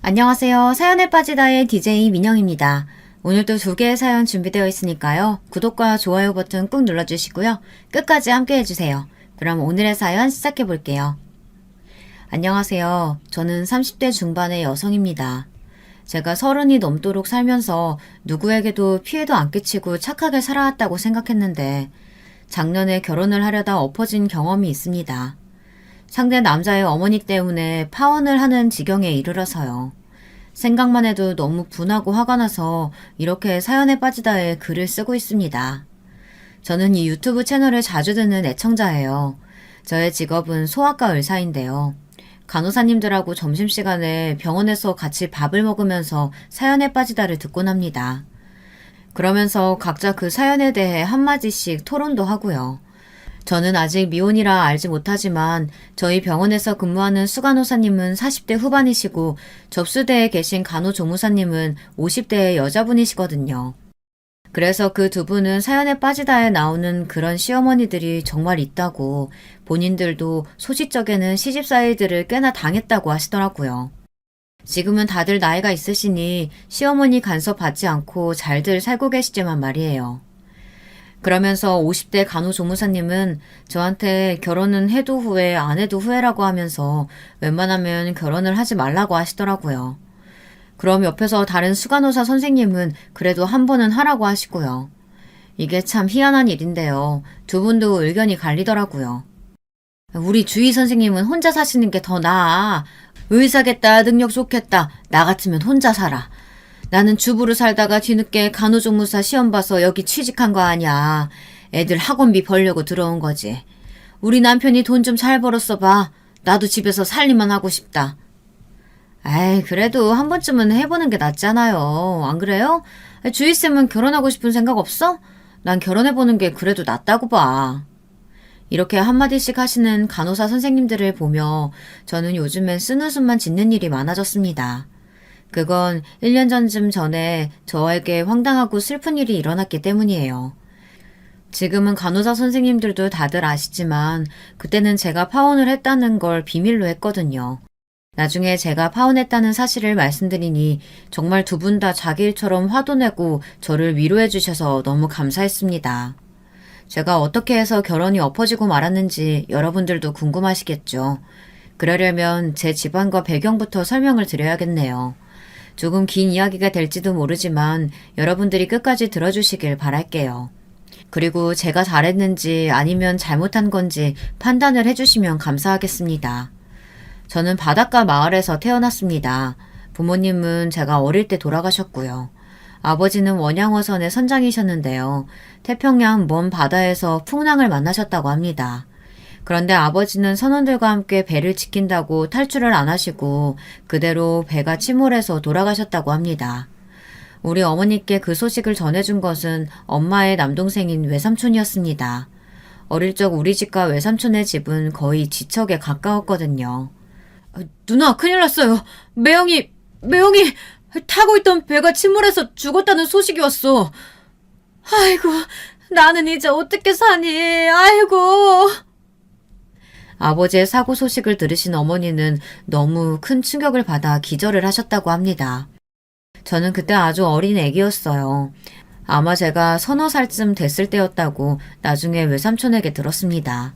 안녕하세요. 사연에 빠지다의 DJ 민영입니다. 오늘도 2개의 사연 준비되어 있으니까요. 구독과 좋아요 버튼 꾹 눌러주시고요. 끝까지 함께 해주세요. 그럼 오늘의 사연 시작해 볼게요. 안녕하세요. 저는 30대 중반의 여성입니다. 제가 30이 넘도록 살면서 누구에게도 피해도 안 끼치고 착하게 살아왔다고 생각했는데 작년에 결혼을 하려다 엎어진 경험이 있습니다. 상대 남자의 어머니 때문에 파혼을 하는 지경에 이르러서요. 생각만 해도 너무 분하고 화가 나서 이렇게 사연에 빠지다에 글을 쓰고 있습니다. 저는 이 유튜브 채널을 자주 듣는 애청자예요. 저의 직업은 소아과 의사인데요. 간호사님들하고 점심시간에 병원에서 같이 밥을 먹으면서 사연에 빠지다를 듣곤 합니다. 그러면서 각자 그 사연에 대해 한마디씩 토론도 하고요. 저는 아직 미혼이라 알지 못하지만 저희 병원에서 근무하는 수간호사님은 40대 후반이시고 접수대에 계신 간호조무사님은 50대의 여자분이시거든요. 그래서 그 두 분은 사연에 빠지다에 나오는 그런 시어머니들이 정말 있다고 본인들도 소시적에는 시집사이들을 꽤나 당했다고 하시더라고요. 지금은 다들 나이가 있으시니 시어머니 간섭 받지 않고 잘들 살고 계시지만 말이에요. 그러면서 50대 간호조무사님은 저한테 결혼은 해도 후회, 안 해도 후회라고 하면서 웬만하면 결혼을 하지 말라고 하시더라고요. 그럼 옆에서 다른 수간호사 선생님은 그래도 한 번은 하라고 하시고요. 이게 참 희한한 일인데요. 두 분도 의견이 갈리더라고요. 우리 주위 선생님은 혼자 사시는 게 더 나아. 의사겠다, 능력 좋겠다. 나 같으면 혼자 살아. 나는 주부로 살다가 뒤늦게 간호조무사 시험 봐서 여기 취직한 거 아니야. 애들 학원비 벌려고 들어온 거지. 우리 남편이 돈 좀 잘 벌었어 봐. 나도 집에서 살림만 하고 싶다. 에이, 그래도 한 번쯤은 해보는 게 낫잖아요. 안 그래요? 주희쌤은 결혼하고 싶은 생각 없어? 난 결혼해보는 게 그래도 낫다고 봐. 이렇게 한마디씩 하시는 간호사 선생님들을 보며 저는 요즘엔 쓴웃음만 짓는 일이 많아졌습니다. 그건 1년 전쯤 전에 저에게 황당하고 슬픈 일이 일어났기 때문이에요. 지금은 간호사 선생님들도 다들 아시지만 그때는 제가 파혼을 했다는 걸 비밀로 했거든요. 나중에 제가 파혼했다는 사실을 말씀드리니 정말 두 분 다 자기 일처럼 화도 내고 저를 위로해 주셔서 너무 감사했습니다. 제가 어떻게 해서 결혼이 엎어지고 말았는지 여러분들도 궁금하시겠죠. 그러려면 제 집안과 배경부터 설명을 드려야겠네요. 조금 긴 이야기가 될지도 모르지만 여러분들이 끝까지 들어주시길 바랄게요. 그리고 제가 잘했는지 아니면 잘못한 건지 판단을 해주시면 감사하겠습니다. 저는 바닷가 마을에서 태어났습니다. 부모님은 제가 어릴 때 돌아가셨고요. 아버지는 원양어선의 선장이셨는데요. 태평양 먼 바다에서 풍랑을 만나셨다고 합니다. 그런데 아버지는 선원들과 함께 배를 지킨다고 탈출을 안 하시고 그대로 배가 침몰해서 돌아가셨다고 합니다. 우리 어머니께 그 소식을 전해준 것은 엄마의 남동생인 외삼촌이었습니다. 어릴 적 우리 집과 외삼촌의 집은 거의 지척에 가까웠거든요. 누나, 큰일 났어요. 매형이 타고 있던 배가 침몰해서 죽었다는 소식이 왔어. 아이고, 나는 이제 어떻게 사니? 아이고. 아버지의 사고 소식을 들으신 어머니는 너무 큰 충격을 받아 기절을 하셨다고 합니다. 저는 그때 아주 어린 애기였어요. 아마 제가 서너 살쯤 됐을 때였다고 나중에 외삼촌에게 들었습니다.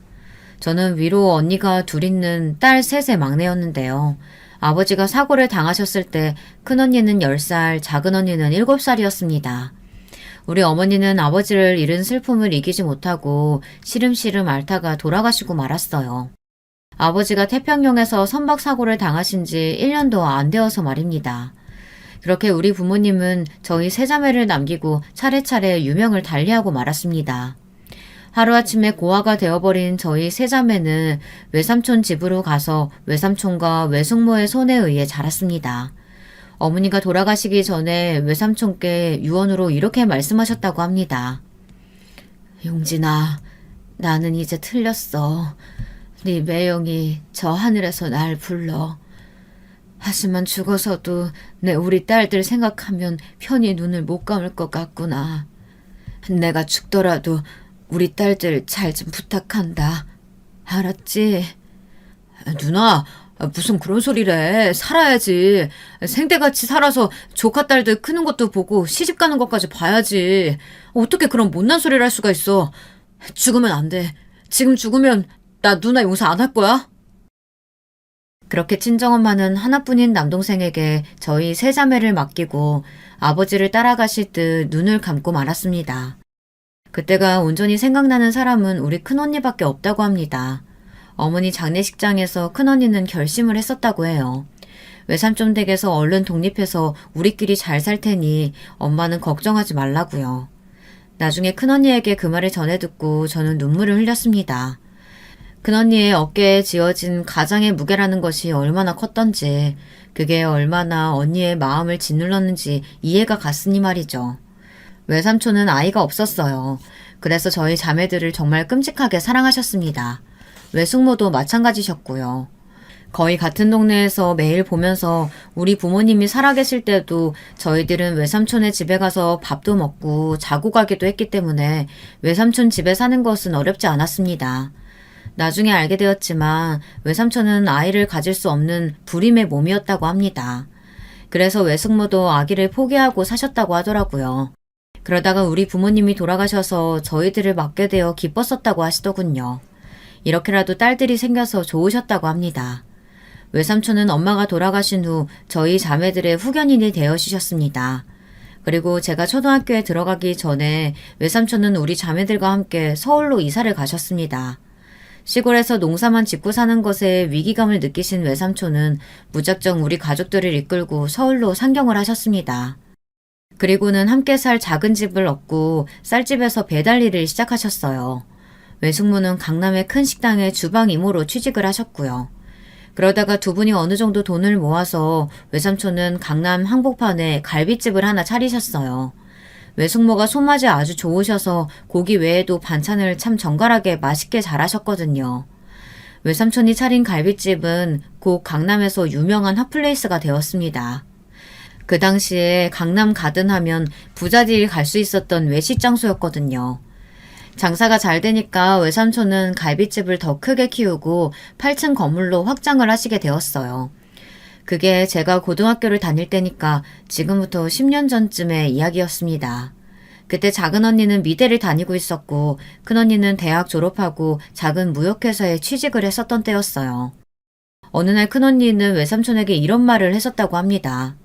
저는 위로 언니가 둘 있는 딸 셋의 막내였는데요. 아버지가 사고를 당하셨을 때 큰언니는 10살, 작은언니는 7살이었습니다. 우리 어머니는 아버지를 잃은 슬픔을 이기지 못하고 시름시름 앓다가 돌아가시고 말았어요. 아버지가 태평양에서 선박사고를 당하신 지 1년도 안 되어서 말입니다. 그렇게 우리 부모님은 저희 세 자매를 남기고 차례차례 유명을 달리하고 말았습니다. 하루아침에 고아가 되어버린 저희 세 자매는 외삼촌 집으로 가서 외삼촌과 외숙모의 손에 의해 자랐습니다. 어머니가 돌아가시기 전에 외삼촌께 유언으로 이렇게 말씀하셨다고 합니다. 용진아, 나는 이제 틀렸어. 네 매형이 저 하늘에서 날 불러. 하지만 죽어서도 내 우리 딸들 생각하면 편히 눈을 못 감을 것 같구나. 내가 죽더라도 우리 딸들 잘 좀 부탁한다. 알았지? 누나, 무슨 그런 소리래. 살아야지. 생대같이 살아서 조카 딸들 크는 것도 보고 시집 가는 것까지 봐야지. 어떻게 그런 못난 소리를 할 수가 있어. 죽으면 안 돼. 지금 죽으면 나 누나 용서 안 할 거야? 그렇게 친정엄마는 하나뿐인 남동생에게 저희 세 자매를 맡기고 아버지를 따라가실 듯 눈을 감고 말았습니다. 그때가 온전히 생각나는 사람은 우리 큰언니밖에 없다고 합니다. 어머니 장례식장에서 큰언니는 결심을 했었다고 해요. 외삼촌 댁에서 얼른 독립해서 우리끼리 잘 살 테니 엄마는 걱정하지 말라고요. 나중에 큰언니에게 그 말을 전해 듣고 저는 눈물을 흘렸습니다. 큰언니의 어깨에 지어진 가장의 무게라는 것이 얼마나 컸던지, 그게 얼마나 언니의 마음을 짓눌렀는지 이해가 갔으니 말이죠. 외삼촌은 아이가 없었어요. 그래서 저희 자매들을 정말 끔찍하게 사랑하셨습니다. 외숙모도 마찬가지셨고요. 거의 같은 동네에서 매일 보면서 우리 부모님이 살아계실 때도 저희들은 외삼촌의 집에 가서 밥도 먹고 자고 가기도 했기 때문에 외삼촌 집에 사는 것은 어렵지 않았습니다. 나중에 알게 되었지만 외삼촌은 아이를 가질 수 없는 불임의 몸이었다고 합니다. 그래서 외숙모도 아기를 포기하고 사셨다고 하더라고요. 그러다가 우리 부모님이 돌아가셔서 저희들을 맡게 되어 기뻤었다고 하시더군요. 이렇게라도 딸들이 생겨서 좋으셨다고 합니다. 외삼촌은 엄마가 돌아가신 후 저희 자매들의 후견인이 되어 주셨습니다. 그리고 제가 초등학교에 들어가기 전에 외삼촌은 우리 자매들과 함께 서울로 이사를 가셨습니다. 시골에서 농사만 짓고 사는 것에 위기감을 느끼신 외삼촌은 무작정 우리 가족들을 이끌고 서울로 상경을 하셨습니다. 그리고는 함께 살 작은 집을 얻고 쌀집에서 배달 일을 시작하셨어요. 외숙모는 강남의 큰 식당의 주방 이모로 취직을 하셨고요. 그러다가 두 분이 어느 정도 돈을 모아서 외삼촌은 강남 한복판에 갈비집을 하나 차리셨어요. 외숙모가 손맛이 아주 좋으셔서 고기 외에도 반찬을 참 정갈하게 맛있게 잘하셨거든요. 외삼촌이 차린 갈비집은 곧 강남에서 유명한 핫플레이스가 되었습니다. 그 당시에 강남 가든 하면 부자들이 갈 수 있었던 외식 장소였거든요. 장사가 잘 되니까 외삼촌은 갈비집을 더 크게 키우고 8층 건물로 확장을 하시게 되었어요. 그게 제가 고등학교를 다닐 때니까 지금부터 10년 전쯤의 이야기였습니다. 그때 작은 언니는 미대를 다니고 있었고 큰 언니는 대학 졸업하고 작은 무역회사에 취직을 했었던 때였어요. 어느 날 큰 언니는 외삼촌에게 이런 말을 했었다고 합니다.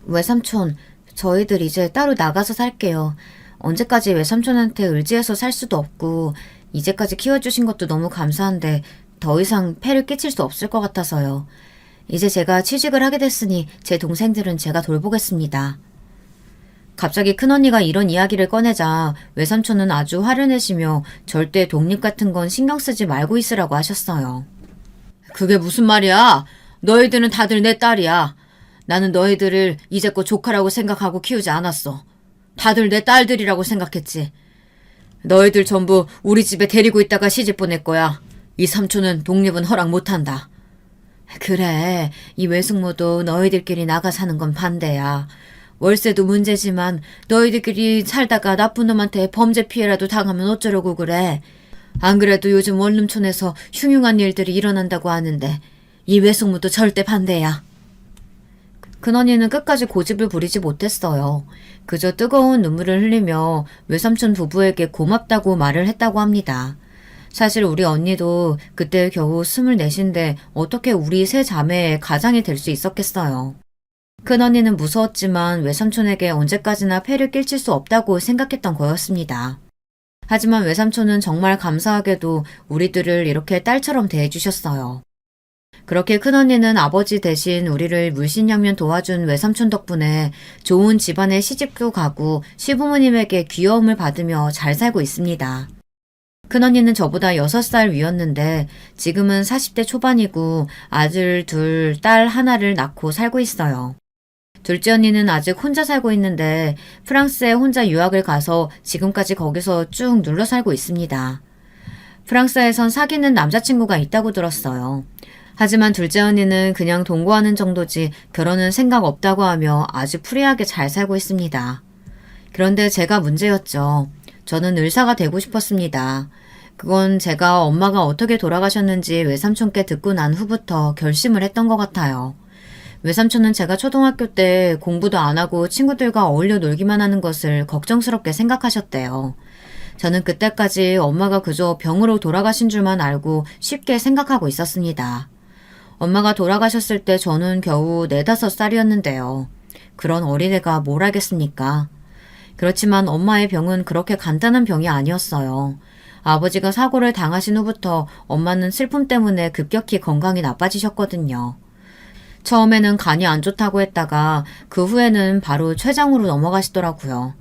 외삼촌, 저희들 이제 따로 나가서 살게요. 언제까지 외삼촌한테 의지해서 살 수도 없고 이제까지 키워주신 것도 너무 감사한데 더 이상 폐를 끼칠 수 없을 것 같아서요. 이제 제가 취직을 하게 됐으니 제 동생들은 제가 돌보겠습니다. 갑자기 큰언니가 이런 이야기를 꺼내자 외삼촌은 아주 화를 내시며 절대 독립 같은 건 신경 쓰지 말고 있으라고 하셨어요. 그게 무슨 말이야? 너희들은 다들 내 딸이야. 나는 너희들을 이제껏 조카라고 생각하고 키우지 않았어. 다들 내 딸들이라고 생각했지. 너희들 전부 우리 집에 데리고 있다가 시집 보낼 거야. 이 삼촌은 독립은 허락 못한다. 그래, 이 외숙모도 너희들끼리 나가 사는 건 반대야. 월세도 문제지만 너희들끼리 살다가 나쁜 놈한테 범죄 피해라도 당하면 어쩌려고 그래. 안 그래도 요즘 원룸촌에서 흉흉한 일들이 일어난다고 하는데 이 외숙모도 절대 반대야. 큰언니는 끝까지 고집을 부리지 못했어요. 그저 뜨거운 눈물을 흘리며 외삼촌 부부에게 고맙다고 말을 했다고 합니다. 사실 우리 언니도 그때 겨우 24인데 어떻게 우리 세 자매의 가장이 될 수 있었겠어요. 큰언니는 무서웠지만 외삼촌에게 언제까지나 폐를 끼칠 수 없다고 생각했던 거였습니다. 하지만 외삼촌은 정말 감사하게도 우리들을 이렇게 딸처럼 대해주셨어요. 그렇게 큰언니는 아버지 대신 우리를 물심양면 도와준 외삼촌 덕분에 좋은 집안에 시집도 가고 시부모님에게 귀여움을 받으며 잘 살고 있습니다. 큰언니는 저보다 6살 위였는데 지금은 40대 초반이고 아들 둘, 딸 하나를 낳고 살고 있어요. 둘째 언니는 아직 혼자 살고 있는데 프랑스에 혼자 유학을 가서 지금까지 거기서 쭉 눌러 살고 있습니다. 프랑스에선 사귀는 남자친구가 있다고 들었어요. 하지만 둘째 언니는 그냥 동거하는 정도지 결혼은 생각 없다고 하며 아주 프리하게 잘 살고 있습니다. 그런데 제가 문제였죠. 저는 의사가 되고 싶었습니다. 그건 제가 엄마가 어떻게 돌아가셨는지 외삼촌께 듣고 난 후부터 결심을 했던 것 같아요. 외삼촌은 제가 초등학교 때 공부도 안 하고 친구들과 어울려 놀기만 하는 것을 걱정스럽게 생각하셨대요. 저는 그때까지 엄마가 그저 병으로 돌아가신 줄만 알고 쉽게 생각하고 있었습니다. 엄마가 돌아가셨을 때 저는 겨우 4~5살이었는데요. 그런 어린애가 뭘 알겠습니까? 그렇지만 엄마의 병은 그렇게 간단한 병이 아니었어요. 아버지가 사고를 당하신 후부터 엄마는 슬픔 때문에 급격히 건강이 나빠지셨거든요. 처음에는 간이 안 좋다고 했다가 그 후에는 바로 췌장으로 넘어가시더라고요.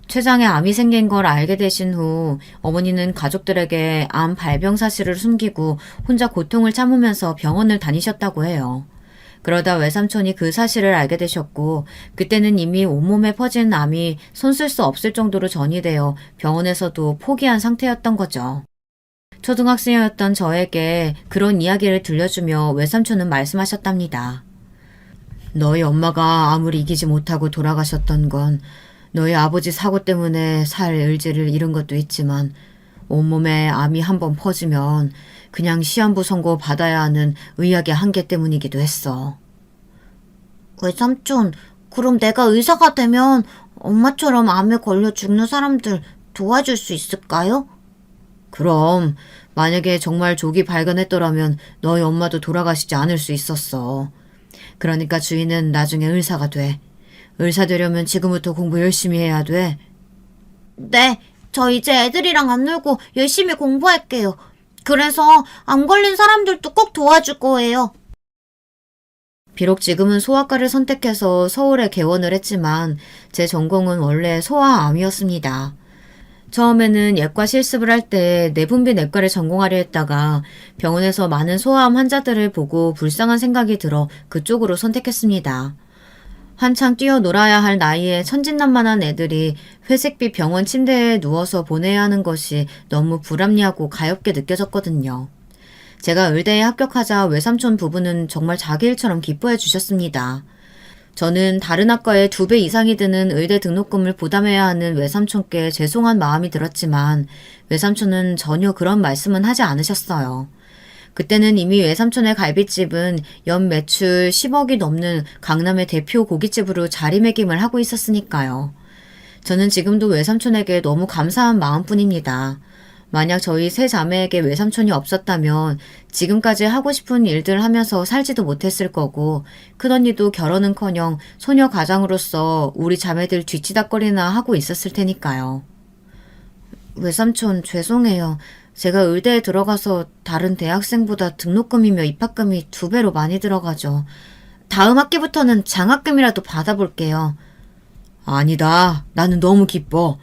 췌장에 암이 생긴 걸 알게 되신 후 어머니는 가족들에게 암 발병 사실을 숨기고 혼자 고통을 참으면서 병원을 다니셨다고 해요. 그러다 외삼촌이 그 사실을 알게 되셨고 그때는 이미 온몸에 퍼진 암이 손쓸 수 없을 정도로 전이되어 병원에서도 포기한 상태였던 거죠. 초등학생이었던 저에게 그런 이야기를 들려주며 외삼촌은 말씀하셨답니다. 너희 엄마가 암을 이기지 못하고 돌아가셨던 건 너희 아버지 사고 때문에 살 의지를 잃은 것도 있지만 온몸에 암이 한번 퍼지면 그냥 시한부 선고 받아야 하는 의학의 한계 때문이기도 했어. 외삼촌, 그럼 내가 의사가 되면 엄마처럼 암에 걸려 죽는 사람들 도와줄 수 있을까요? 그럼 만약에 정말 조기 발견했더라면 너희 엄마도 돌아가시지 않을 수 있었어. 그러니까 주인은 나중에 의사가 돼. 의사 되려면 지금부터 공부 열심히 해야 돼. 네, 저 이제 애들이랑 안 놀고 열심히 공부할게요. 그래서 암 걸린 사람들도 꼭 도와줄 거예요. 비록 지금은 소아과를 선택해서 서울에 개원을 했지만 제 전공은 원래 소아암이었습니다. 처음에는 예과 실습을 할 때 내분비 내과를 전공하려 했다가 병원에서 많은 소아암 환자들을 보고 불쌍한 생각이 들어 그쪽으로 선택했습니다. 한창 뛰어놀아야 할 나이에 천진난만한 애들이 회색빛 병원 침대에 누워서 보내야 하는 것이 너무 불합리하고 가엽게 느껴졌거든요. 제가 의대에 합격하자 외삼촌 부부는 정말 자기 일처럼 기뻐해 주셨습니다. 저는 다른 학과에 2배 이상이 드는 의대 등록금을 부담해야 하는 외삼촌께 죄송한 마음이 들었지만 외삼촌은 전혀 그런 말씀은 하지 않으셨어요. 그때는 이미 외삼촌의 갈비집은 연 매출 10억이 넘는 강남의 대표 고깃집으로 자리매김을 하고 있었으니까요. 저는 지금도 외삼촌에게 너무 감사한 마음뿐입니다. 만약 저희 세 자매에게 외삼촌이 없었다면 지금까지 하고 싶은 일들 하면서 살지도 못했을 거고 큰언니도 결혼은커녕 소녀 가장으로서 우리 자매들 뒤치다꺼리나 하고 있었을 테니까요. 외삼촌 죄송해요. 제가 의대에 들어가서 다른 대학생보다 등록금이며 입학금이 2배로 많이 들어가죠. 다음 학기부터는 장학금이라도 받아볼게요. 아니다. 나는 너무 기뻐.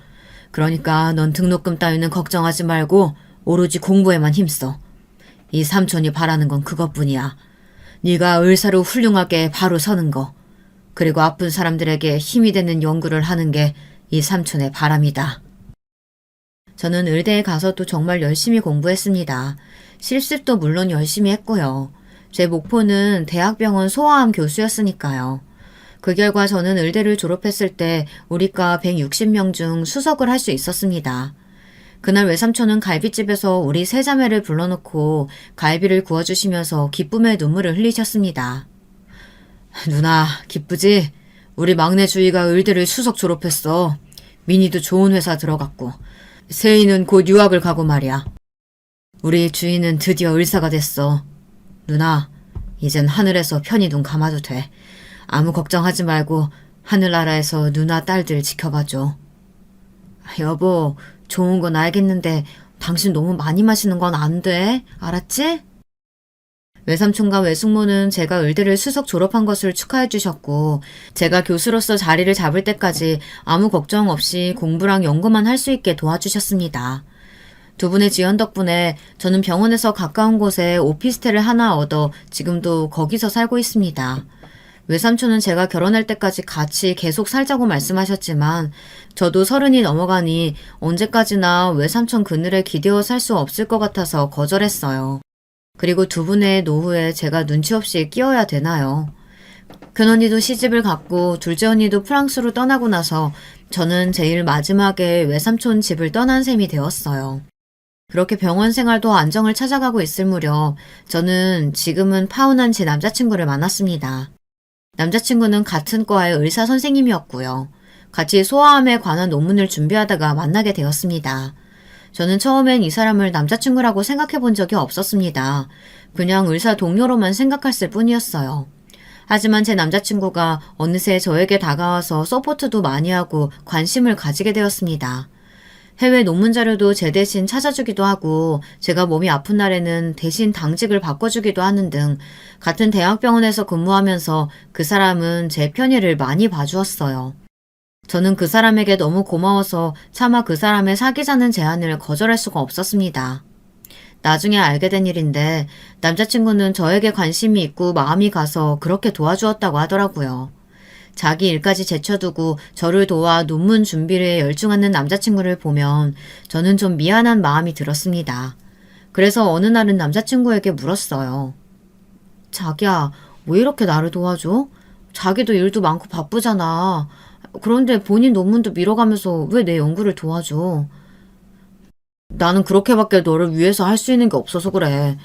그러니까 넌 등록금 따위는 걱정하지 말고 오로지 공부에만 힘써. 이 삼촌이 바라는 건 그것뿐이야. 네가 의사로 훌륭하게 바로 서는 거. 그리고 아픈 사람들에게 힘이 되는 연구를 하는 게 이 삼촌의 바람이다. 저는 의대에 가서도 정말 열심히 공부했습니다. 실습도 물론 열심히 했고요. 제 목표는 대학병원 소아암 교수였으니까요. 그 결과 저는 의대를 졸업했을 때 우리과 160명 중 수석을 할 수 있었습니다. 그날 외삼촌은 갈비집에서 우리 세 자매를 불러놓고 갈비를 구워주시면서 기쁨의 눈물을 흘리셨습니다. 누나, 기쁘지? 우리 막내 주희가 의대를 수석 졸업했어. 민희도 좋은 회사 들어갔고 세희는 곧 유학을 가고 말이야. 우리 주희는 드디어 의사가 됐어. 누나, 이젠 하늘에서 편히 눈 감아도 돼. 아무 걱정하지 말고 하늘나라에서 누나 딸들 지켜봐줘. 여보, 좋은 건 알겠는데 당신 너무 많이 마시는 건 안 돼. 알았지? 외삼촌과 외숙모는 제가 의대를 수석 졸업한 것을 축하해 주셨고 제가 교수로서 자리를 잡을 때까지 아무 걱정 없이 공부랑 연구만 할 수 있게 도와주셨습니다. 두 분의 지원 덕분에 저는 병원에서 가까운 곳에 오피스텔을 하나 얻어 지금도 거기서 살고 있습니다. 외삼촌은 제가 결혼할 때까지 같이 계속 살자고 말씀하셨지만 저도 30이 넘어가니 언제까지나 외삼촌 그늘에 기대어 살 수 없을 것 같아서 거절했어요. 그리고 두 분의 노후에 제가 눈치 없이 끼어야 되나요? 큰언니도 시집을 갔고 둘째 언니도 프랑스로 떠나고 나서 저는 제일 마지막에 외삼촌 집을 떠난 셈이 되었어요. 그렇게 병원 생활도 안정을 찾아가고 있을 무렵 저는 지금은 파혼한 제 남자친구를 만났습니다. 남자친구는 같은 과의 의사 선생님이었고요. 같이 소아암에 관한 논문을 준비하다가 만나게 되었습니다. 저는 처음엔 이 사람을 남자친구라고 생각해 본 적이 없었습니다. 그냥 의사 동료로만 생각했을 뿐이었어요. 하지만 제 남자친구가 어느새 저에게 다가와서 서포트도 많이 하고 관심을 가지게 되었습니다. 해외 논문 자료도 제 대신 찾아주기도 하고 제가 몸이 아픈 날에는 대신 당직을 바꿔주기도 하는 등 같은 대학병원에서 근무하면서 그 사람은 제 편의를 많이 봐주었어요. 저는 그 사람에게 너무 고마워서 차마 그 사람의 사귀자는 제안을 거절할 수가 없었습니다. 나중에 알게 된 일인데 남자친구는 저에게 관심이 있고 마음이 가서 그렇게 도와주었다고 하더라고요. 자기 일까지 제쳐두고 저를 도와 논문 준비에 열중하는 남자친구를 보면 저는 좀 미안한 마음이 들었습니다. 그래서 어느 날은 남자친구에게 물었어요. 자기야, 왜 이렇게 나를 도와줘? 자기도 일도 많고 바쁘잖아. 그런데 본인 논문도 미뤄가면서 왜 내 연구를 도와줘? 나는 그렇게밖에 너를 위해서 할 수 있는 게 없어서 그래.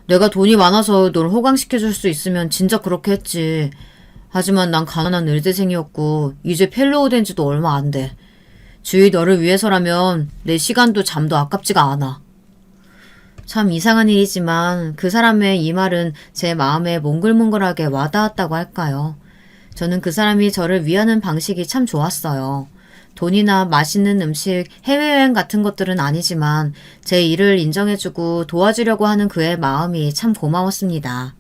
내가 돈이 많아서 널 호강시켜줄 수 있으면 진짜 그렇게 했지. 하지만 난 가난한 의대생이었고 이제 펠로우 된 지도 얼마 안 돼. 주위 너를 위해서라면 내 시간도 잠도 아깝지가 않아. 참 이상한 일이지만 그 사람의 이 말은 제 마음에 몽글몽글하게 와닿았다고 할까요? 저는 그 사람이 저를 위하는 방식이 참 좋았어요. 돈이나 맛있는 음식, 해외여행 같은 것들은 아니지만 제 일을 인정해주고 도와주려고 하는 그의 마음이 참 고마웠습니다.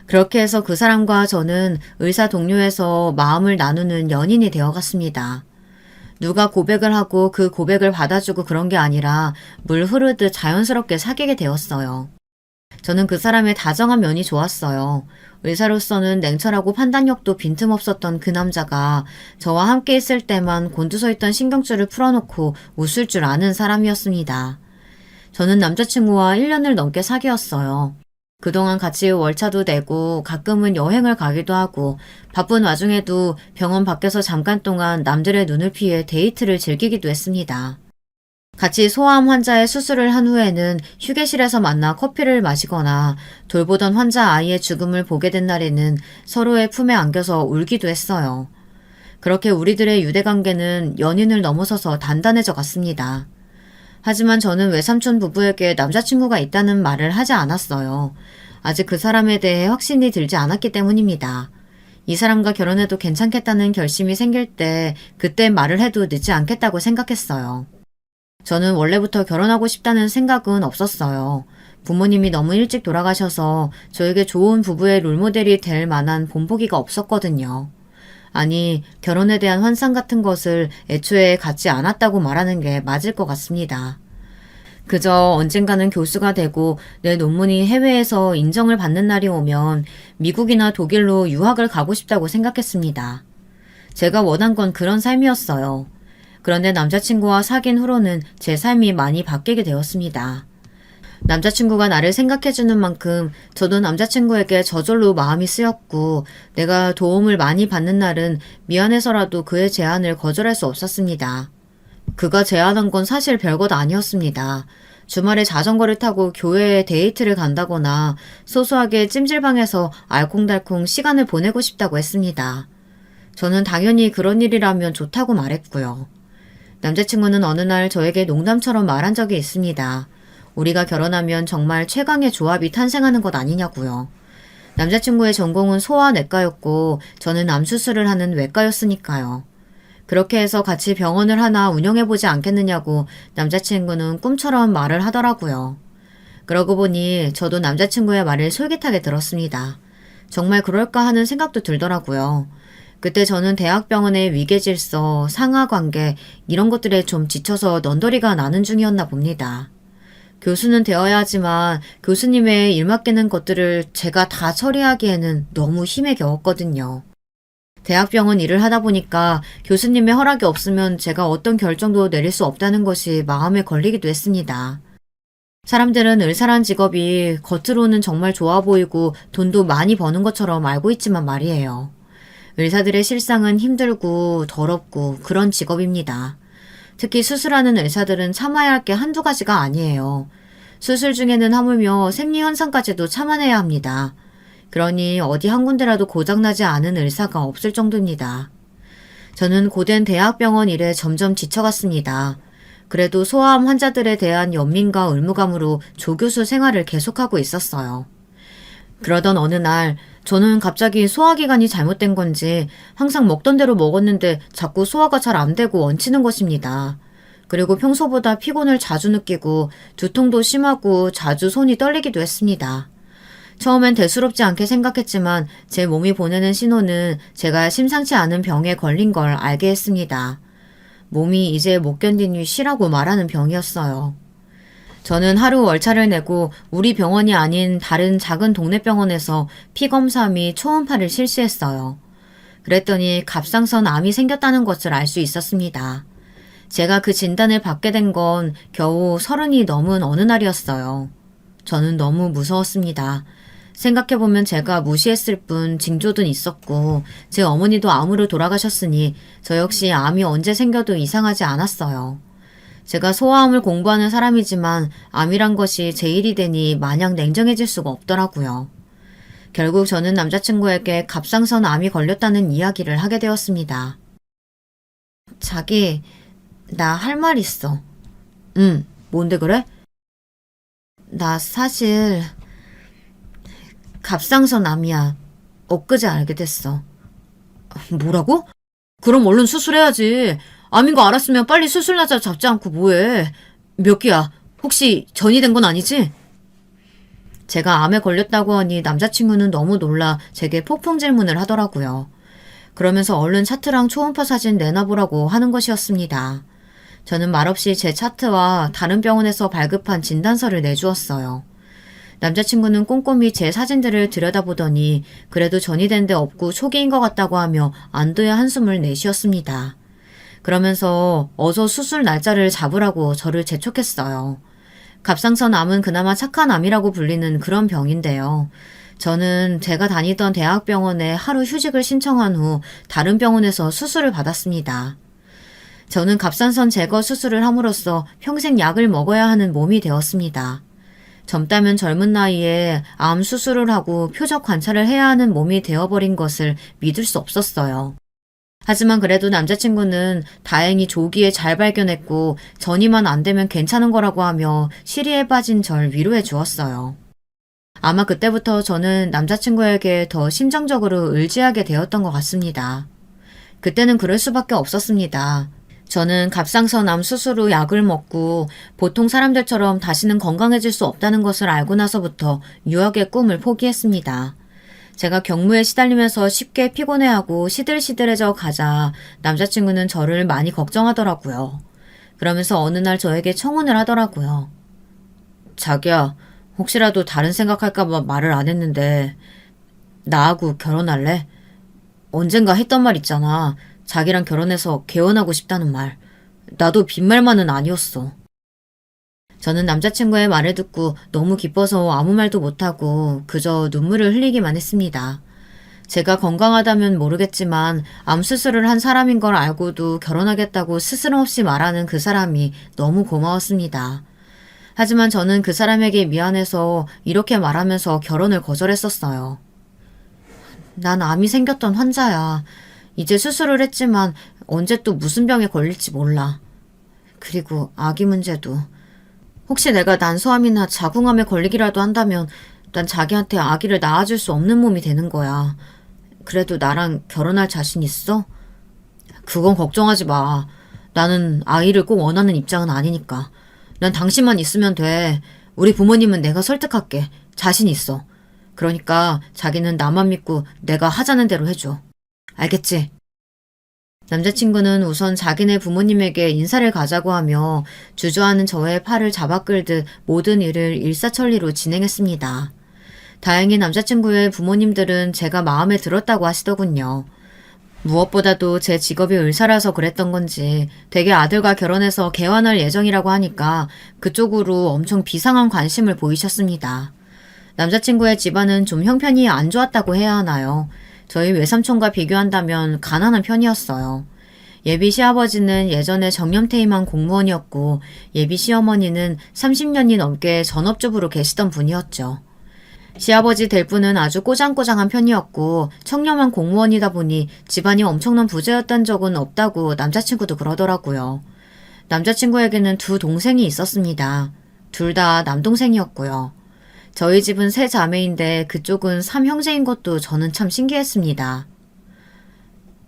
그렇게 해서 그 사람과 저는 의사 동료에서 마음을 나누는 연인이 되어갔습니다. 누가 고백을 하고 그 고백을 받아주고 그런 게 아니라 물 흐르듯 자연스럽게 사귀게 되었어요. 저는 그 사람의 다정한 면이 좋았어요. 의사로서는 냉철하고 판단력도 빈틈없었던 그 남자가 저와 함께 있을 때만 곤두서 있던 신경줄을 풀어놓고 웃을 줄 아는 사람이었습니다. 저는 남자친구와 1년을 넘게 사귀었어요. 그동안 같이 월차도 내고 가끔은 여행을 가기도 하고 바쁜 와중에도 병원 밖에서 잠깐 동안 남들의 눈을 피해 데이트를 즐기기도 했습니다. 같이 소아암 환자의 수술을 한 후에는 휴게실에서 만나 커피를 마시거나 돌보던 환자 아이의 죽음을 보게 된 날에는 서로의 품에 안겨서 울기도 했어요. 그렇게 우리들의 유대관계는 연인을 넘어서서 단단해져 갔습니다. 하지만 저는 외삼촌 부부에게 남자친구가 있다는 말을 하지 않았어요. 아직 그 사람에 대해 확신이 들지 않았기 때문입니다. 이 사람과 결혼해도 괜찮겠다는 결심이 생길 때 그때 말을 해도 늦지 않겠다고 생각했어요. 저는 원래부터 결혼하고 싶다는 생각은 없었어요. 부모님이 너무 일찍 돌아가셔서 저에게 좋은 부부의 롤모델이 될 만한 본보기가 없었거든요. 아니, 결혼에 대한 환상 같은 것을 애초에 갖지 않았다고 말하는 게 맞을 것 같습니다. 그저 언젠가는 교수가 되고 내 논문이 해외에서 인정을 받는 날이 오면 미국이나 독일로 유학을 가고 싶다고 생각했습니다. 제가 원한 건 그런 삶이었어요. 그런데 남자친구와 사귄 후로는 제 삶이 많이 바뀌게 되었습니다. 남자친구가 나를 생각해주는 만큼 저도 남자친구에게 저절로 마음이 쓰였고 내가 도움을 많이 받는 날은 미안해서라도 그의 제안을 거절할 수 없었습니다. 그가 제안한 건 사실 별것 아니었습니다. 주말에 자전거를 타고 교회에 데이트를 간다거나 소소하게 찜질방에서 알콩달콩 시간을 보내고 싶다고 했습니다. 저는 당연히 그런 일이라면 좋다고 말했고요. 남자친구는 어느 날 저에게 농담처럼 말한 적이 있습니다. 우리가 결혼하면 정말 최강의 조합이 탄생하는 것 아니냐고요. 남자친구의 전공은 소아내과였고 저는 암 수술을 하는 외과였으니까요. 그렇게 해서 같이 병원을 하나 운영해보지 않겠느냐고 남자친구는 꿈처럼 말을 하더라고요. 그러고 보니 저도 남자친구의 말을 솔깃하게 들었습니다. 정말 그럴까 하는 생각도 들더라고요. 그때 저는 대학병원의 위계질서, 상하관계 이런 것들에 좀 지쳐서 넌더리가 나는 중이었나 봅니다. 교수는 되어야 하지만 교수님의 일 맡기는 것들을 제가 다 처리하기에는 너무 힘에 겨웠거든요. 대학병원 일을 하다 보니까 교수님의 허락이 없으면 제가 어떤 결정도 내릴 수 없다는 것이 마음에 걸리기도 했습니다. 사람들은 의사란 직업이 겉으로는 정말 좋아 보이고 돈도 많이 버는 것처럼 알고 있지만 말이에요. 의사들의 실상은 힘들고 더럽고 그런 직업입니다. 특히 수술하는 의사들은 참아야 할 게 한두 가지가 아니에요. 수술 중에는 하물며 생리 현상까지도 참아내야 합니다. 그러니 어디 한 군데라도 고장나지 않은 의사가 없을 정도입니다. 저는 고된 대학병원 일에 점점 지쳐갔습니다. 그래도 소아암 환자들에 대한 연민과 의무감으로 조교수 생활을 계속하고 있었어요. 그러던 어느 날 저는 갑자기 소화기관이 잘못된 건지 항상 먹던 대로 먹었는데 자꾸 소화가 잘 안 되고 얹히는 것입니다. 그리고 평소보다 피곤을 자주 느끼고 두통도 심하고 자주 손이 떨리기도 했습니다. 처음엔 대수롭지 않게 생각했지만 제 몸이 보내는 신호는 제가 심상치 않은 병에 걸린 걸 알게 했습니다. 몸이 이제 못 견디니 쉬라고 말하는 병이었어요. 저는 하루 월차를 내고 우리 병원이 아닌 다른 작은 동네 병원에서 피검사 및 초음파를 실시했어요. 그랬더니 갑상선 암이 생겼다는 것을 알 수 있었습니다. 제가 그 진단을 받게 된 건 겨우 30이 넘은 어느 날이었어요. 저는 너무 무서웠습니다. 생각해보면 제가 무시했을 뿐 징조든 있었고 제 어머니도 암으로 돌아가셨으니 저 역시 암이 언제 생겨도 이상하지 않았어요. 제가 소아암을 공부하는 사람이지만 암이란 것이 제 일이 되니 마냥 냉정해질 수가 없더라고요. 결국 저는 남자친구에게 갑상선 암이 걸렸다는 이야기를 하게 되었습니다. 자기, 나 할 말 있어. 응, 뭔데 그래? 나 사실 갑상선 암이야. 엊그제 알게 됐어. 뭐라고? 그럼 얼른 수술해야지. 암인 거 알았으면 빨리 수술 날짜 잡지 않고 뭐해. 몇 기야? 혹시 전이 된 건 아니지? 제가 암에 걸렸다고 하니 남자친구는 너무 놀라 제게 폭풍 질문을 하더라고요. 그러면서 얼른 차트랑 초음파 사진 내놔보라고 하는 것이었습니다. 저는 말없이 제 차트와 다른 병원에서 발급한 진단서를 내주었어요. 남자친구는 꼼꼼히 제 사진들을 들여다보더니 그래도 전이 된 데 없고 초기인 것 같다고 하며 안도의 한숨을 내쉬었습니다. 그러면서 어서 수술 날짜를 잡으라고 저를 재촉했어요. 갑상선 암은 그나마 착한 암이라고 불리는 그런 병인데요. 저는 제가 다니던 대학병원에 하루 휴직을 신청한 후 다른 병원에서 수술을 받았습니다. 저는 갑상선 제거 수술을 함으로써 평생 약을 먹어야 하는 몸이 되었습니다. 젊다면 젊은 나이에 암 수술을 하고 표적 관찰을 해야 하는 몸이 되어버린 것을 믿을 수 없었어요. 하지만 그래도 남자친구는 다행히 조기에 잘 발견했고 전이만 안 되면 괜찮은 거라고 하며 시리에 빠진 절 위로해 주었어요. 아마 그때부터 저는 남자친구에게 더 심정적으로 의지하게 되었던 것 같습니다. 그때는 그럴 수밖에 없었습니다. 저는 갑상선암 수술 후 약을 먹고 보통 사람들처럼 다시는 건강해질 수 없다는 것을 알고 나서부터 유학의 꿈을 포기했습니다. 제가 경무에 시달리면서 쉽게 피곤해하고 시들시들해져 가자 남자친구는 저를 많이 걱정하더라고요. 그러면서 어느 날 저에게 청혼을 하더라고요. 자기야, 혹시라도 다른 생각할까봐 말을 안 했는데 나하고 결혼할래? 언젠가 했던 말 있잖아. 자기랑 결혼해서 개원하고 싶다는 말. 나도 빈말만은 아니었어. 저는 남자친구의 말을 듣고 너무 기뻐서 아무 말도 못하고 그저 눈물을 흘리기만 했습니다. 제가 건강하다면 모르겠지만 암 수술을 한 사람인 걸 알고도 결혼하겠다고 스스럼없이 말하는 그 사람이 너무 고마웠습니다. 하지만 저는 그 사람에게 미안해서 이렇게 말하면서 결혼을 거절했었어요. 난 암이 생겼던 환자야. 이제 수술을 했지만 언제 또 무슨 병에 걸릴지 몰라. 그리고 아기 문제도. 혹시 내가 난소암이나 자궁암에 걸리기라도 한다면 난 자기한테 아기를 낳아줄 수 없는 몸이 되는 거야. 그래도 나랑 결혼할 자신 있어? 그건 걱정하지 마. 나는 아이를 꼭 원하는 입장은 아니니까. 난 당신만 있으면 돼. 우리 부모님은 내가 설득할게. 자신 있어. 그러니까 자기는 나만 믿고 내가 하자는 대로 해줘. 알겠지? 남자친구는 우선 자기네 부모님에게 인사를 가자고 하며 주저하는 저의 팔을 잡아 끌듯 모든 일을 일사천리로 진행했습니다. 다행히 남자친구의 부모님들은 제가 마음에 들었다고 하시더군요. 무엇보다도 제 직업이 의사라서 그랬던 건지 되게 아들과 결혼해서 개원할 예정이라고 하니까 그쪽으로 엄청 비상한 관심을 보이셨습니다. 남자친구의 집안은 좀 형편이 안 좋았다고 해야 하나요? 저희 외삼촌과 비교한다면 가난한 편이었어요. 예비 시아버지는 예전에 정년퇴임한 공무원이었고 예비 시어머니는 30년이 넘게 전업주부로 계시던 분이었죠. 시아버지 될 분은 아주 꼬장꼬장한 편이었고 청렴한 공무원이다 보니 집안이 엄청난 부자였던 적은 없다고 남자친구도 그러더라고요. 남자친구에게는 두 동생이 있었습니다. 둘 다 남동생이었고요. 저희 집은 세 자매인데 그쪽은 삼형제인 것도 저는 참 신기했습니다.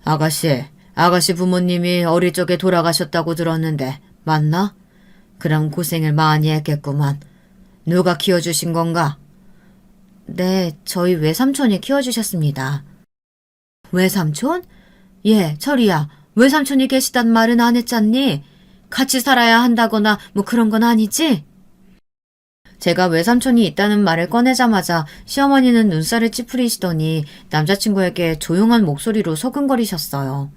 아가씨 부모님이 어릴 적에 돌아가셨다고 들었는데 맞나? 그럼 고생을 많이 했겠구만. 누가 키워주신 건가? 네, 저희 외삼촌이 키워주셨습니다. 외삼촌? 예, 철이야. 외삼촌이 계시단 말은 안 했잖니? 같이 살아야 한다거나 뭐 그런 건 아니지? 제가 외삼촌이 있다는 말을 꺼내자마자 시어머니는 눈살을 찌푸리시더니 남자친구에게 조용한 목소리로 소근거리셨어요.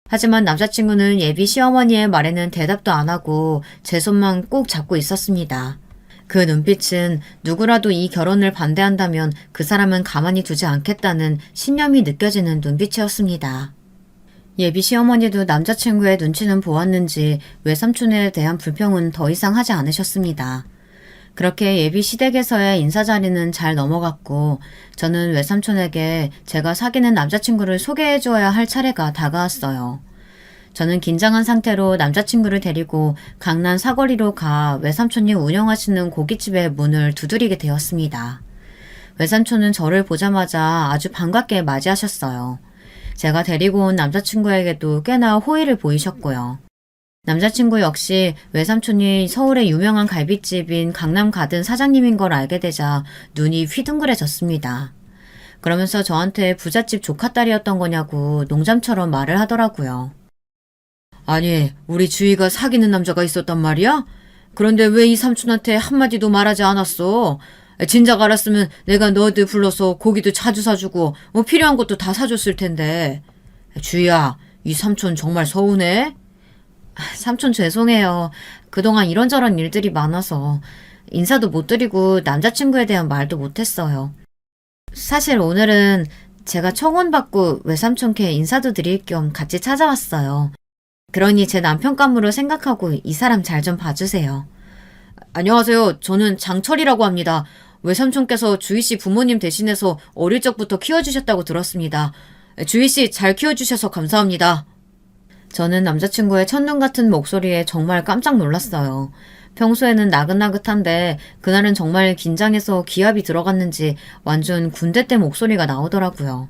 하지만 남자친구는 예비 시어머니의 말에는 대답도 안 하고 제 손만 꼭 잡고 있었습니다. 그 눈빛은 누구라도 이 결혼을 반대한다면 그 사람은 가만히 두지 않겠다는 신념이 느껴지는 눈빛이었습니다. 예비 시어머니도 남자친구의 눈치는 보았는지 외삼촌에 대한 불평은 더 이상 하지 않으셨습니다. 그렇게 예비 시댁에서의 인사 자리는 잘 넘어갔고 저는 외삼촌에게 제가 사귀는 남자친구를 소개해줘야 할 차례가 다가왔어요. 저는 긴장한 상태로 남자친구를 데리고 강남 사거리로 가 외삼촌이 운영하시는 고깃집의 문을 두드리게 되었습니다. 외삼촌은 저를 보자마자 아주 반갑게 맞이하셨어요. 제가 데리고 온 남자친구에게도 꽤나 호의를 보이셨고요. 남자친구 역시 외삼촌이 서울의 유명한 갈비집인 강남가든 사장님인 걸 알게 되자 눈이 휘둥그레졌습니다. 그러면서 저한테 부잣집 조카딸이었던 거냐고 농담처럼 말을 하더라고요. 아니, 우리 주희가 사귀는 남자가 있었단 말이야? 그런데 왜 이 삼촌한테 한마디도 말하지 않았어? 진작 알았으면 내가 너희들 불러서 고기도 자주 사주고 뭐 필요한 것도 다 사줬을 텐데. 주희야, 이 삼촌 정말 서운해? 삼촌 죄송해요. 그동안 이런저런 일들이 많아서 인사도 못 드리고 남자친구에 대한 말도 못했어요. 사실 오늘은 제가 청혼받고 외삼촌께 인사도 드릴 겸 같이 찾아왔어요. 그러니 제 남편 감으로 생각하고 이 사람 잘 좀 봐주세요. 안녕하세요. 저는 장철이라고 합니다. 외삼촌께서 주희씨 부모님 대신해서 어릴 적부터 키워주셨다고 들었습니다. 주희씨 잘 키워주셔서 감사합니다. 저는 남자친구의 첫눈 같은 목소리에 정말 깜짝 놀랐어요. 평소에는 나긋나긋한데 그날은 정말 긴장해서 기합이 들어갔는지 완전 군대 때 목소리가 나오더라고요.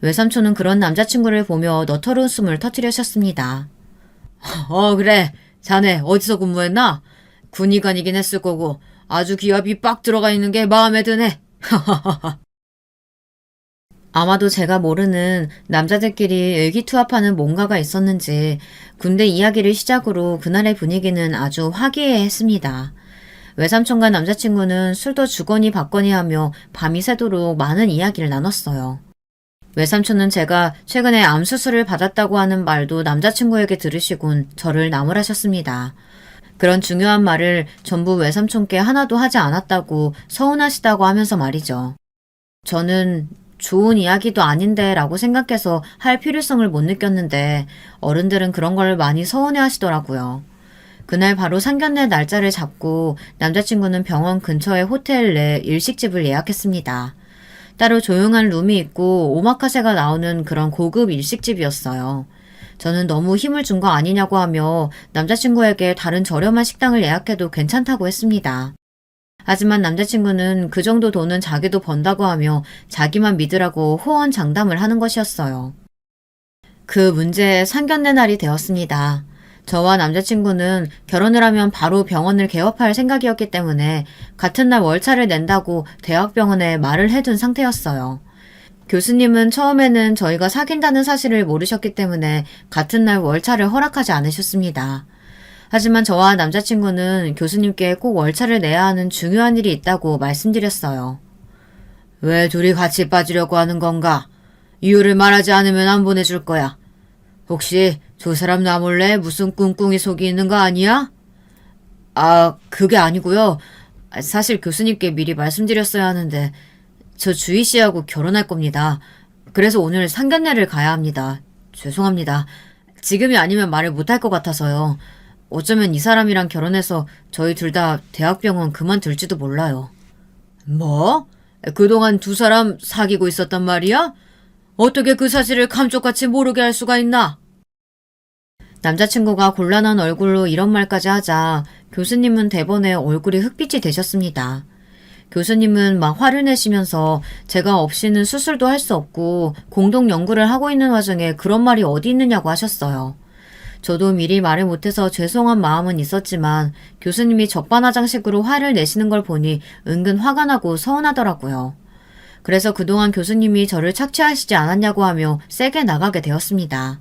외삼촌은 그런 남자친구를 보며 너털 웃음을 터뜨리셨습니다. 그래. 자네 어디서 근무했나? 군의관이긴 했을 거고 아주 기합이 빡 들어가 있는 게 마음에 드네. 아마도 제가 모르는 남자들끼리 의기투합하는 뭔가가 있었는지 군대 이야기를 시작으로 그날의 분위기는 아주 화기애애했습니다. 외삼촌과 남자친구는 술도 주거니 받거니 하며 밤이 새도록 많은 이야기를 나눴어요. 외삼촌은 제가 최근에 암 수술을 받았다고 하는 말도 남자친구에게 들으시곤 저를 나무라셨습니다. 그런 중요한 말을 전부 외삼촌께 하나도 하지 않았다고 서운하시다고 하면서 말이죠. 저는 좋은 이야기도 아닌데 라고 생각해서 할 필요성을 못 느꼈는데 어른들은 그런 걸 많이 서운해 하시더라고요. 그날 바로 상견례 날짜를 잡고 남자친구는 병원 근처의 호텔 내 일식집을 예약했습니다. 따로 조용한 룸이 있고 오마카세가 나오는 그런 고급 일식집이었어요. 저는 너무 힘을 준 거 아니냐고 하며 남자친구에게 다른 저렴한 식당을 예약해도 괜찮다고 했습니다. 하지만 남자친구는 그 정도 돈은 자기도 번다고 하며 자기만 믿으라고 호언장담을 하는 것이었어요. 그 문제의 상견례 날이 되었습니다. 저와 남자친구는 결혼을 하면 바로 병원을 개업할 생각이었기 때문에 같은 날 월차를 낸다고 대학병원에 말을 해둔 상태였어요. 교수님은 처음에는 저희가 사귄다는 사실을 모르셨기 때문에 같은 날 월차를 허락하지 않으셨습니다. 하지만 저와 남자친구는 교수님께 꼭 월차를 내야 하는 중요한 일이 있다고 말씀드렸어요. 왜 둘이 같이 빠지려고 하는 건가? 이유를 말하지 않으면 안 보내줄 거야. 혹시 저 사람 나 몰래 무슨 꿍꿍이 속이 있는 거 아니야? 그게 아니고요. 사실 교수님께 미리 말씀드렸어야 하는데 저 주희 씨하고 결혼할 겁니다. 그래서 오늘 상견례를 가야 합니다. 죄송합니다. 지금이 아니면 말을 못할 것 같아서요. 어쩌면 이 사람이랑 결혼해서 저희 둘 다 대학병원 그만둘지도 몰라요. 뭐? 그동안 두 사람 사귀고 있었단 말이야? 어떻게 그 사실을 감쪽같이 모르게 할 수가 있나? 남자친구가 곤란한 얼굴로 이런 말까지 하자 교수님은 대번에 얼굴이 흑빛이 되셨습니다. 교수님은 막 화를 내시면서 제가 없이는 수술도 할 수 없고 공동 연구를 하고 있는 와중에 그런 말이 어디 있느냐고 하셨어요. 저도 미리 말을 못해서 죄송한 마음은 있었지만 교수님이 적반하장식으로 화를 내시는 걸 보니 은근 화가 나고 서운하더라고요. 그래서 그동안 교수님이 저를 착취하시지 않았냐고 하며 세게 나가게 되었습니다.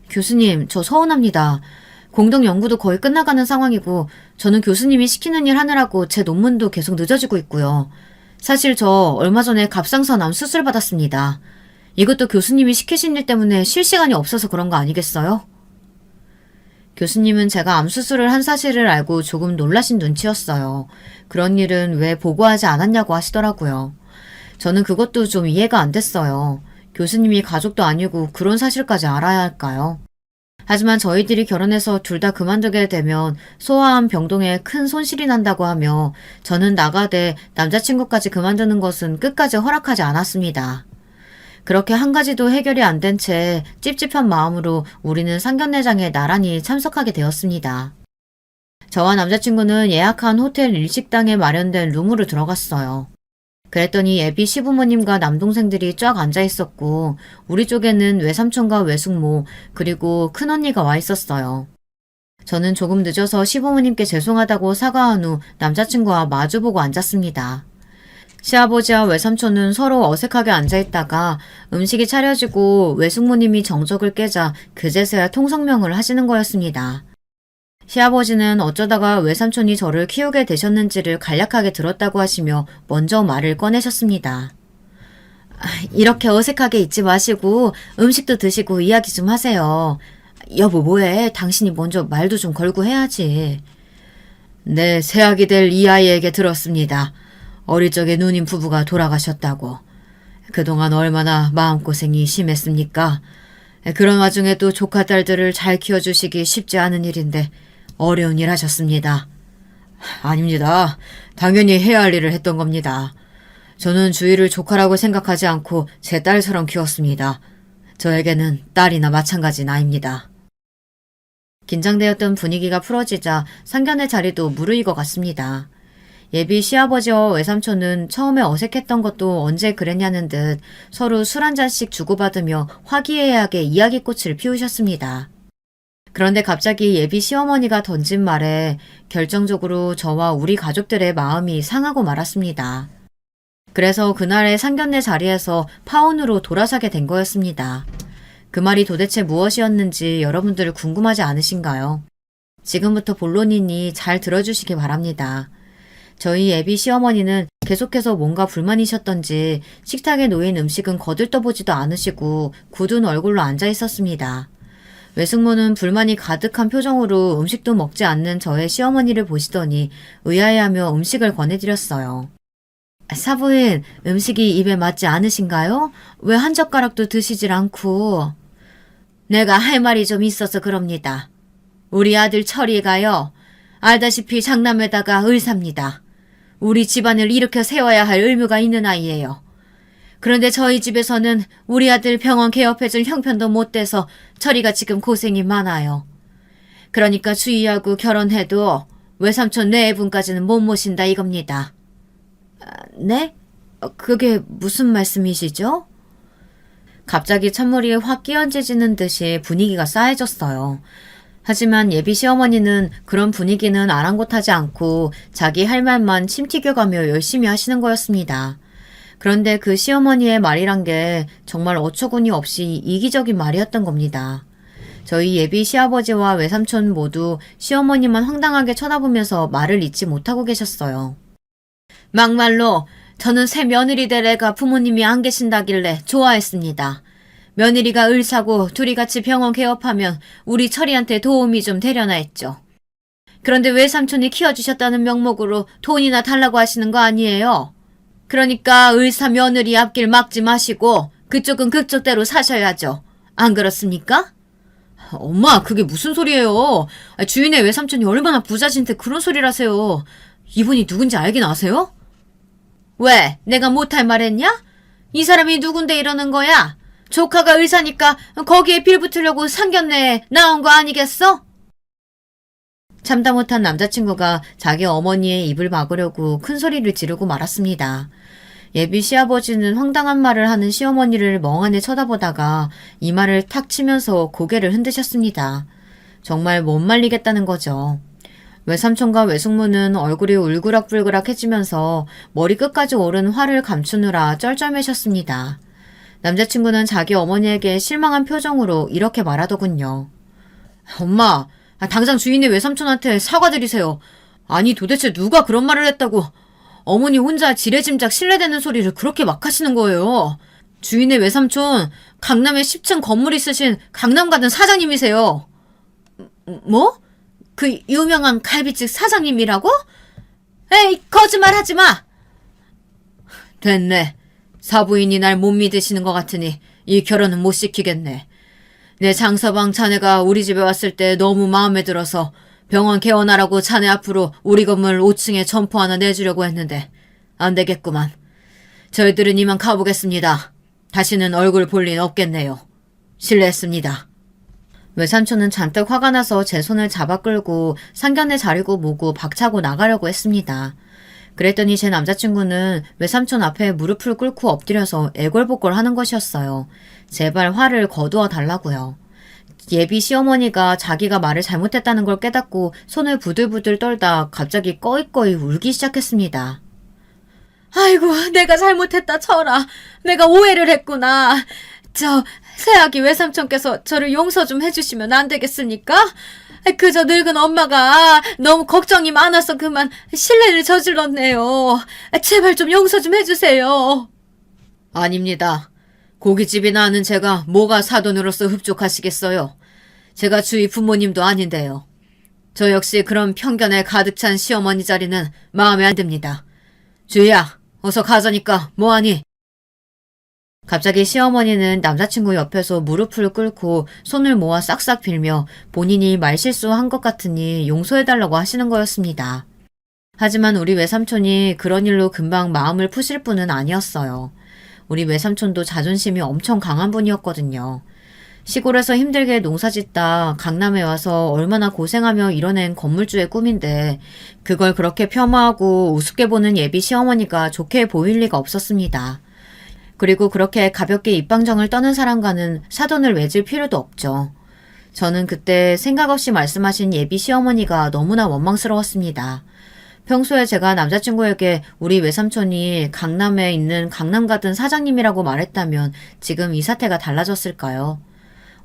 교수님, 저 서운합니다. 공동 연구도 거의 끝나가는 상황이고 저는 교수님이 시키는 일 하느라고 제 논문도 계속 늦어지고 있고요. 사실 저 얼마 전에 갑상선 암 수술 받았습니다. 이것도 교수님이 시키신 일 때문에 쉴 시간이 없어서 그런 거 아니겠어요? 교수님은 제가 암 수술을 한 사실을 알고 조금 놀라신 눈치였어요. 그런 일은 왜 보고하지 않았냐고 하시더라고요. 저는 그것도 좀 이해가 안 됐어요. 교수님이 가족도 아니고 그런 사실까지 알아야 할까요? 하지만 저희들이 결혼해서 둘 다 그만두게 되면 소아암 병동에 큰 손실이 난다고 하며 저는 나가되 남자친구까지 그만두는 것은 끝까지 허락하지 않았습니다. 그렇게 한 가지도 해결이 안 된 채 찝찝한 마음으로 우리는 상견례장에 나란히 참석하게 되었습니다. 저와 남자친구는 예약한 호텔 일식당에 마련된 룸으로 들어갔어요. 그랬더니 예비 시부모님과 남동생들이 쫙 앉아 있었고 우리 쪽에는 외삼촌과 외숙모 그리고 큰언니가 와 있었어요. 저는 조금 늦어서 시부모님께 죄송하다고 사과한 후 남자친구와 마주보고 앉았습니다. 시아버지와 외삼촌은 서로 어색하게 앉아있다가 음식이 차려지고 외숙모님이 정적을 깨자 그제서야 통성명을 하시는 거였습니다. 시아버지는 어쩌다가 외삼촌이 저를 키우게 되셨는지를 간략하게 들었다고 하시며 먼저 말을 꺼내셨습니다. 이렇게 어색하게 있지 마시고 음식도 드시고 이야기 좀 하세요. 여보 뭐해? 당신이 먼저 말도 좀 걸고 해야지. 네, 새아기 될 이 아이에게 들었습니다. 어릴 적에 누님 부부가 돌아가셨다고. 그동안 얼마나 마음고생이 심했습니까? 그런 와중에 또 조카 딸들을 잘 키워주시기 쉽지 않은 일인데 어려운 일 하셨습니다. 아닙니다. 당연히 해야 할 일을 했던 겁니다. 저는 주희를 조카라고 생각하지 않고 제 딸처럼 키웠습니다. 저에게는 딸이나 마찬가지 나입니다. 긴장되었던 분위기가 풀어지자 상견례 자리도 무르익어 갔습니다. 예비 시아버지와 외삼촌은 처음에 어색했던 것도 언제 그랬냐는 듯 서로 술 한 잔씩 주고받으며 화기애애하게 이야기꽃을 피우셨습니다. 그런데 갑자기 예비 시어머니가 던진 말에 결정적으로 저와 우리 가족들의 마음이 상하고 말았습니다. 그래서 그날의 상견례 자리에서 파혼으로 돌아서게 된 거였습니다. 그 말이 도대체 무엇이었는지 여러분들 궁금하지 않으신가요? 지금부터 본론이니 잘 들어주시기 바랍니다. 저희 예비 시어머니는 계속해서 뭔가 불만이셨던지 식탁에 놓인 음식은 거들떠보지도 않으시고 굳은 얼굴로 앉아 있었습니다. 외숙모는 불만이 가득한 표정으로 음식도 먹지 않는 저의 시어머니를 보시더니 의아해하며 음식을 권해드렸어요. 사부인, 음식이 입에 맞지 않으신가요? 왜 한 젓가락도 드시질 않고? 내가 할 말이 좀 있어서 그럽니다. 우리 아들 철이가요. 알다시피 장남에다가 의사입니다. 우리 집안을 일으켜 세워야 할 의무가 있는 아이예요. 그런데 저희 집에서는 우리 아들 병원 개업해줄 형편도 못 돼서 철이가 지금 고생이 많아요. 그러니까 주희하고 결혼해도 외삼촌 내분까지는 못 모신다 이겁니다. 네? 그게 무슨 말씀이시죠? 갑자기 찬물이 확 끼얹어지는 듯이 분위기가 싸해졌어요. 하지만 예비 시어머니는 그런 분위기는 아랑곳하지 않고 자기 할 말만 침 튀겨가며 열심히 하시는 거였습니다. 그런데 그 시어머니의 말이란 게 정말 어처구니 없이 이기적인 말이었던 겁니다. 저희 예비 시아버지와 외삼촌 모두 시어머니만 황당하게 쳐다보면서 말을 잇지 못하고 계셨어요. 막말로 저는 새 며느리 될 애가 부모님이 안 계신다길래 좋아했습니다. 며느리가 의사고 둘이 같이 병원 개업하면 우리 철이한테 도움이 좀 되려나 했죠. 그런데 외삼촌이 키워주셨다는 명목으로 돈이나 달라고 하시는 거 아니에요? 그러니까 의사 며느리 앞길 막지 마시고 그쪽은 그쪽대로 사셔야죠. 안 그렇습니까? 엄마, 그게 무슨 소리예요? 주인의 외삼촌이 얼마나 부자신데 그런 소리를 하세요. 이분이 누군지 알긴 아세요? 왜? 내가 못할 말 했냐? 이 사람이 누군데 이러는 거야? 조카가 의사니까 거기에 빌붙으려고 상견례에 나온 거 아니겠어? 참다 못한 남자친구가 자기 어머니의 입을 막으려고 큰 소리를 지르고 말았습니다. 예비 시아버지는 황당한 말을 하는 시어머니를 멍하니 쳐다보다가 이마를 탁 치면서 고개를 흔드셨습니다. 정말 못 말리겠다는 거죠. 외삼촌과 외숙모는 얼굴이 울그락불그락해지면서 머리 끝까지 오른 화를 감추느라 쩔쩔매셨습니다. 남자친구는 자기 어머니에게 실망한 표정으로 이렇게 말하더군요. 엄마, 당장 주인의 외삼촌한테 사과드리세요. 아니 도대체 누가 그런 말을 했다고 어머니 혼자 지레짐작 실례되는 소리를 그렇게 막 하시는 거예요. 주인의 외삼촌 강남에 10층 건물 있으신 강남가든 사장님이세요. 뭐? 그 유명한 갈비집 사장님이라고? 에이, 거짓말 하지 마! 됐네. 사부인이 날 못 믿으시는 것 같으니 이 결혼은 못 시키겠네. 내 장서방 자네가 우리 집에 왔을 때 너무 마음에 들어서 병원 개원하라고 자네 앞으로 우리 건물 5층에 점포 하나 내주려고 했는데 안 되겠구만. 저희들은 이만 가보겠습니다. 다시는 얼굴 볼 일 없겠네요. 실례했습니다. 외삼촌은 잔뜩 화가 나서 제 손을 잡아 끌고 상견례 자리고 뭐고 박차고 나가려고 했습니다. 그랬더니 제 남자친구는 외삼촌 앞에 무릎을 꿇고 엎드려서 애걸복걸 하는 것이었어요. 제발 화를 거두어 달라고요. 예비 시어머니가 자기가 말을 잘못했다는 걸 깨닫고 손을 부들부들 떨다 갑자기 꺼이꺼이 울기 시작했습니다. 아이고, 내가 잘못했다 쳐라. 내가 오해를 했구나. 새아기 외삼촌께서 저를 용서 좀 해주시면 안 되겠습니까? 그저 늙은 엄마가 너무 걱정이 많아서 그만 실례를 저질렀네요. 제발 좀 용서 좀 해주세요. 아닙니다. 고깃집이나 하는 제가 뭐가 사돈으로서 흡족하시겠어요. 제가 주위 부모님도 아닌데요. 저 역시 그런 편견에 가득 찬 시어머니 자리는 마음에 안 듭니다. 주희야, 어서 가자니까 뭐하니? 갑자기 시어머니는 남자친구 옆에서 무릎을 꿇고 손을 모아 싹싹 빌며 본인이 말실수한 것 같으니 용서해달라고 하시는 거였습니다. 하지만 우리 외삼촌이 그런 일로 금방 마음을 푸실 분은 아니었어요. 우리 외삼촌도 자존심이 엄청 강한 분이었거든요. 시골에서 힘들게 농사짓다 강남에 와서 얼마나 고생하며 이뤄낸 건물주의 꿈인데 그걸 그렇게 폄하하고 우습게 보는 예비 시어머니가 좋게 보일 리가 없었습니다. 그리고 그렇게 가볍게 입방정을 떠는 사람과는 사돈을 맺을 필요도 없죠. 저는 그때 생각 없이 말씀하신 예비 시어머니가 너무나 원망스러웠습니다. 평소에 제가 남자친구에게 우리 외삼촌이 강남에 있는 강남가든 사장님이라고 말했다면 지금 이 사태가 달라졌을까요?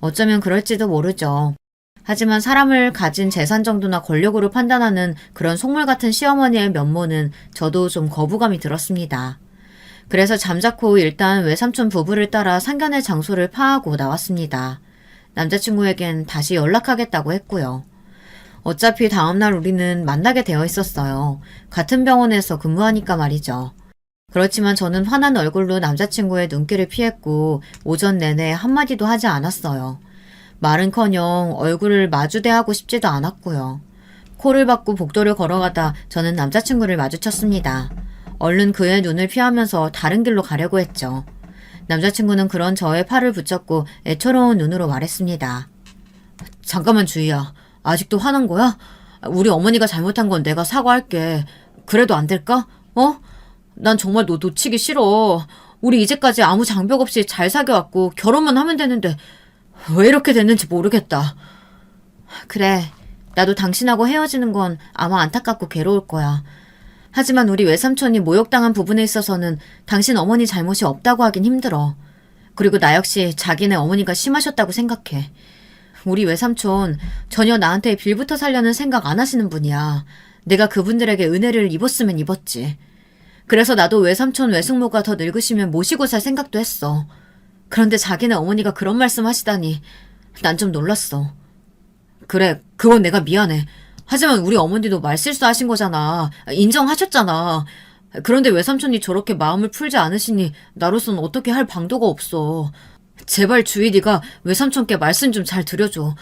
어쩌면 그럴지도 모르죠. 하지만 사람을 가진 재산 정도나 권력으로 판단하는 그런 속물 같은 시어머니의 면모는 저도 좀 거부감이 들었습니다. 그래서 잠자코 일단 외삼촌 부부를 따라 상견례 장소를 파하고 나왔습니다. 남자친구에겐 다시 연락하겠다고 했고요. 어차피 다음날 우리는 만나게 되어 있었어요. 같은 병원에서 근무하니까 말이죠. 그렇지만 저는 화난 얼굴로 남자친구의 눈길을 피했고 오전 내내 한마디도 하지 않았어요. 말은커녕 얼굴을 마주대하고 싶지도 않았고요. 코를 박고 복도를 걸어가다 저는 남자친구를 마주쳤습니다. 얼른 그의 눈을 피하면서 다른 길로 가려고 했죠. 남자친구는 그런 저의 팔을 붙잡고 애처로운 눈으로 말했습니다. 잠깐만 주희야. 아직도 화난 거야? 우리 어머니가 잘못한 건 내가 사과할게. 그래도 안 될까? 난 정말 너 놓치기 싫어. 우리 이제까지 아무 장벽 없이 잘 사귀어왔고 결혼만 하면 되는데 왜 이렇게 됐는지 모르겠다. 그래. 나도 당신하고 헤어지는 건 아마 안타깝고 괴로울 거야. 하지만 우리 외삼촌이 모욕당한 부분에 있어서는 당신 어머니 잘못이 없다고 하긴 힘들어. 그리고 나 역시 자기네 어머니가 심하셨다고 생각해. 우리 외삼촌 전혀 나한테 빌부터 살려는 생각 안 하시는 분이야. 내가 그분들에게 은혜를 입었으면 입었지. 그래서 나도 외삼촌 외숙모가 더 늙으시면 모시고 살 생각도 했어. 그런데 자기네 어머니가 그런 말씀 하시다니 난 좀 놀랐어. 그래, 그건 내가 미안해. 하지만 우리 어머니도 말실수 하신 거잖아. 인정하셨잖아. 그런데 외삼촌이 저렇게 마음을 풀지 않으시니 나로서는 어떻게 할 방도가 없어. 제발 주희 네가 외삼촌께 말씀 좀 잘 드려줘.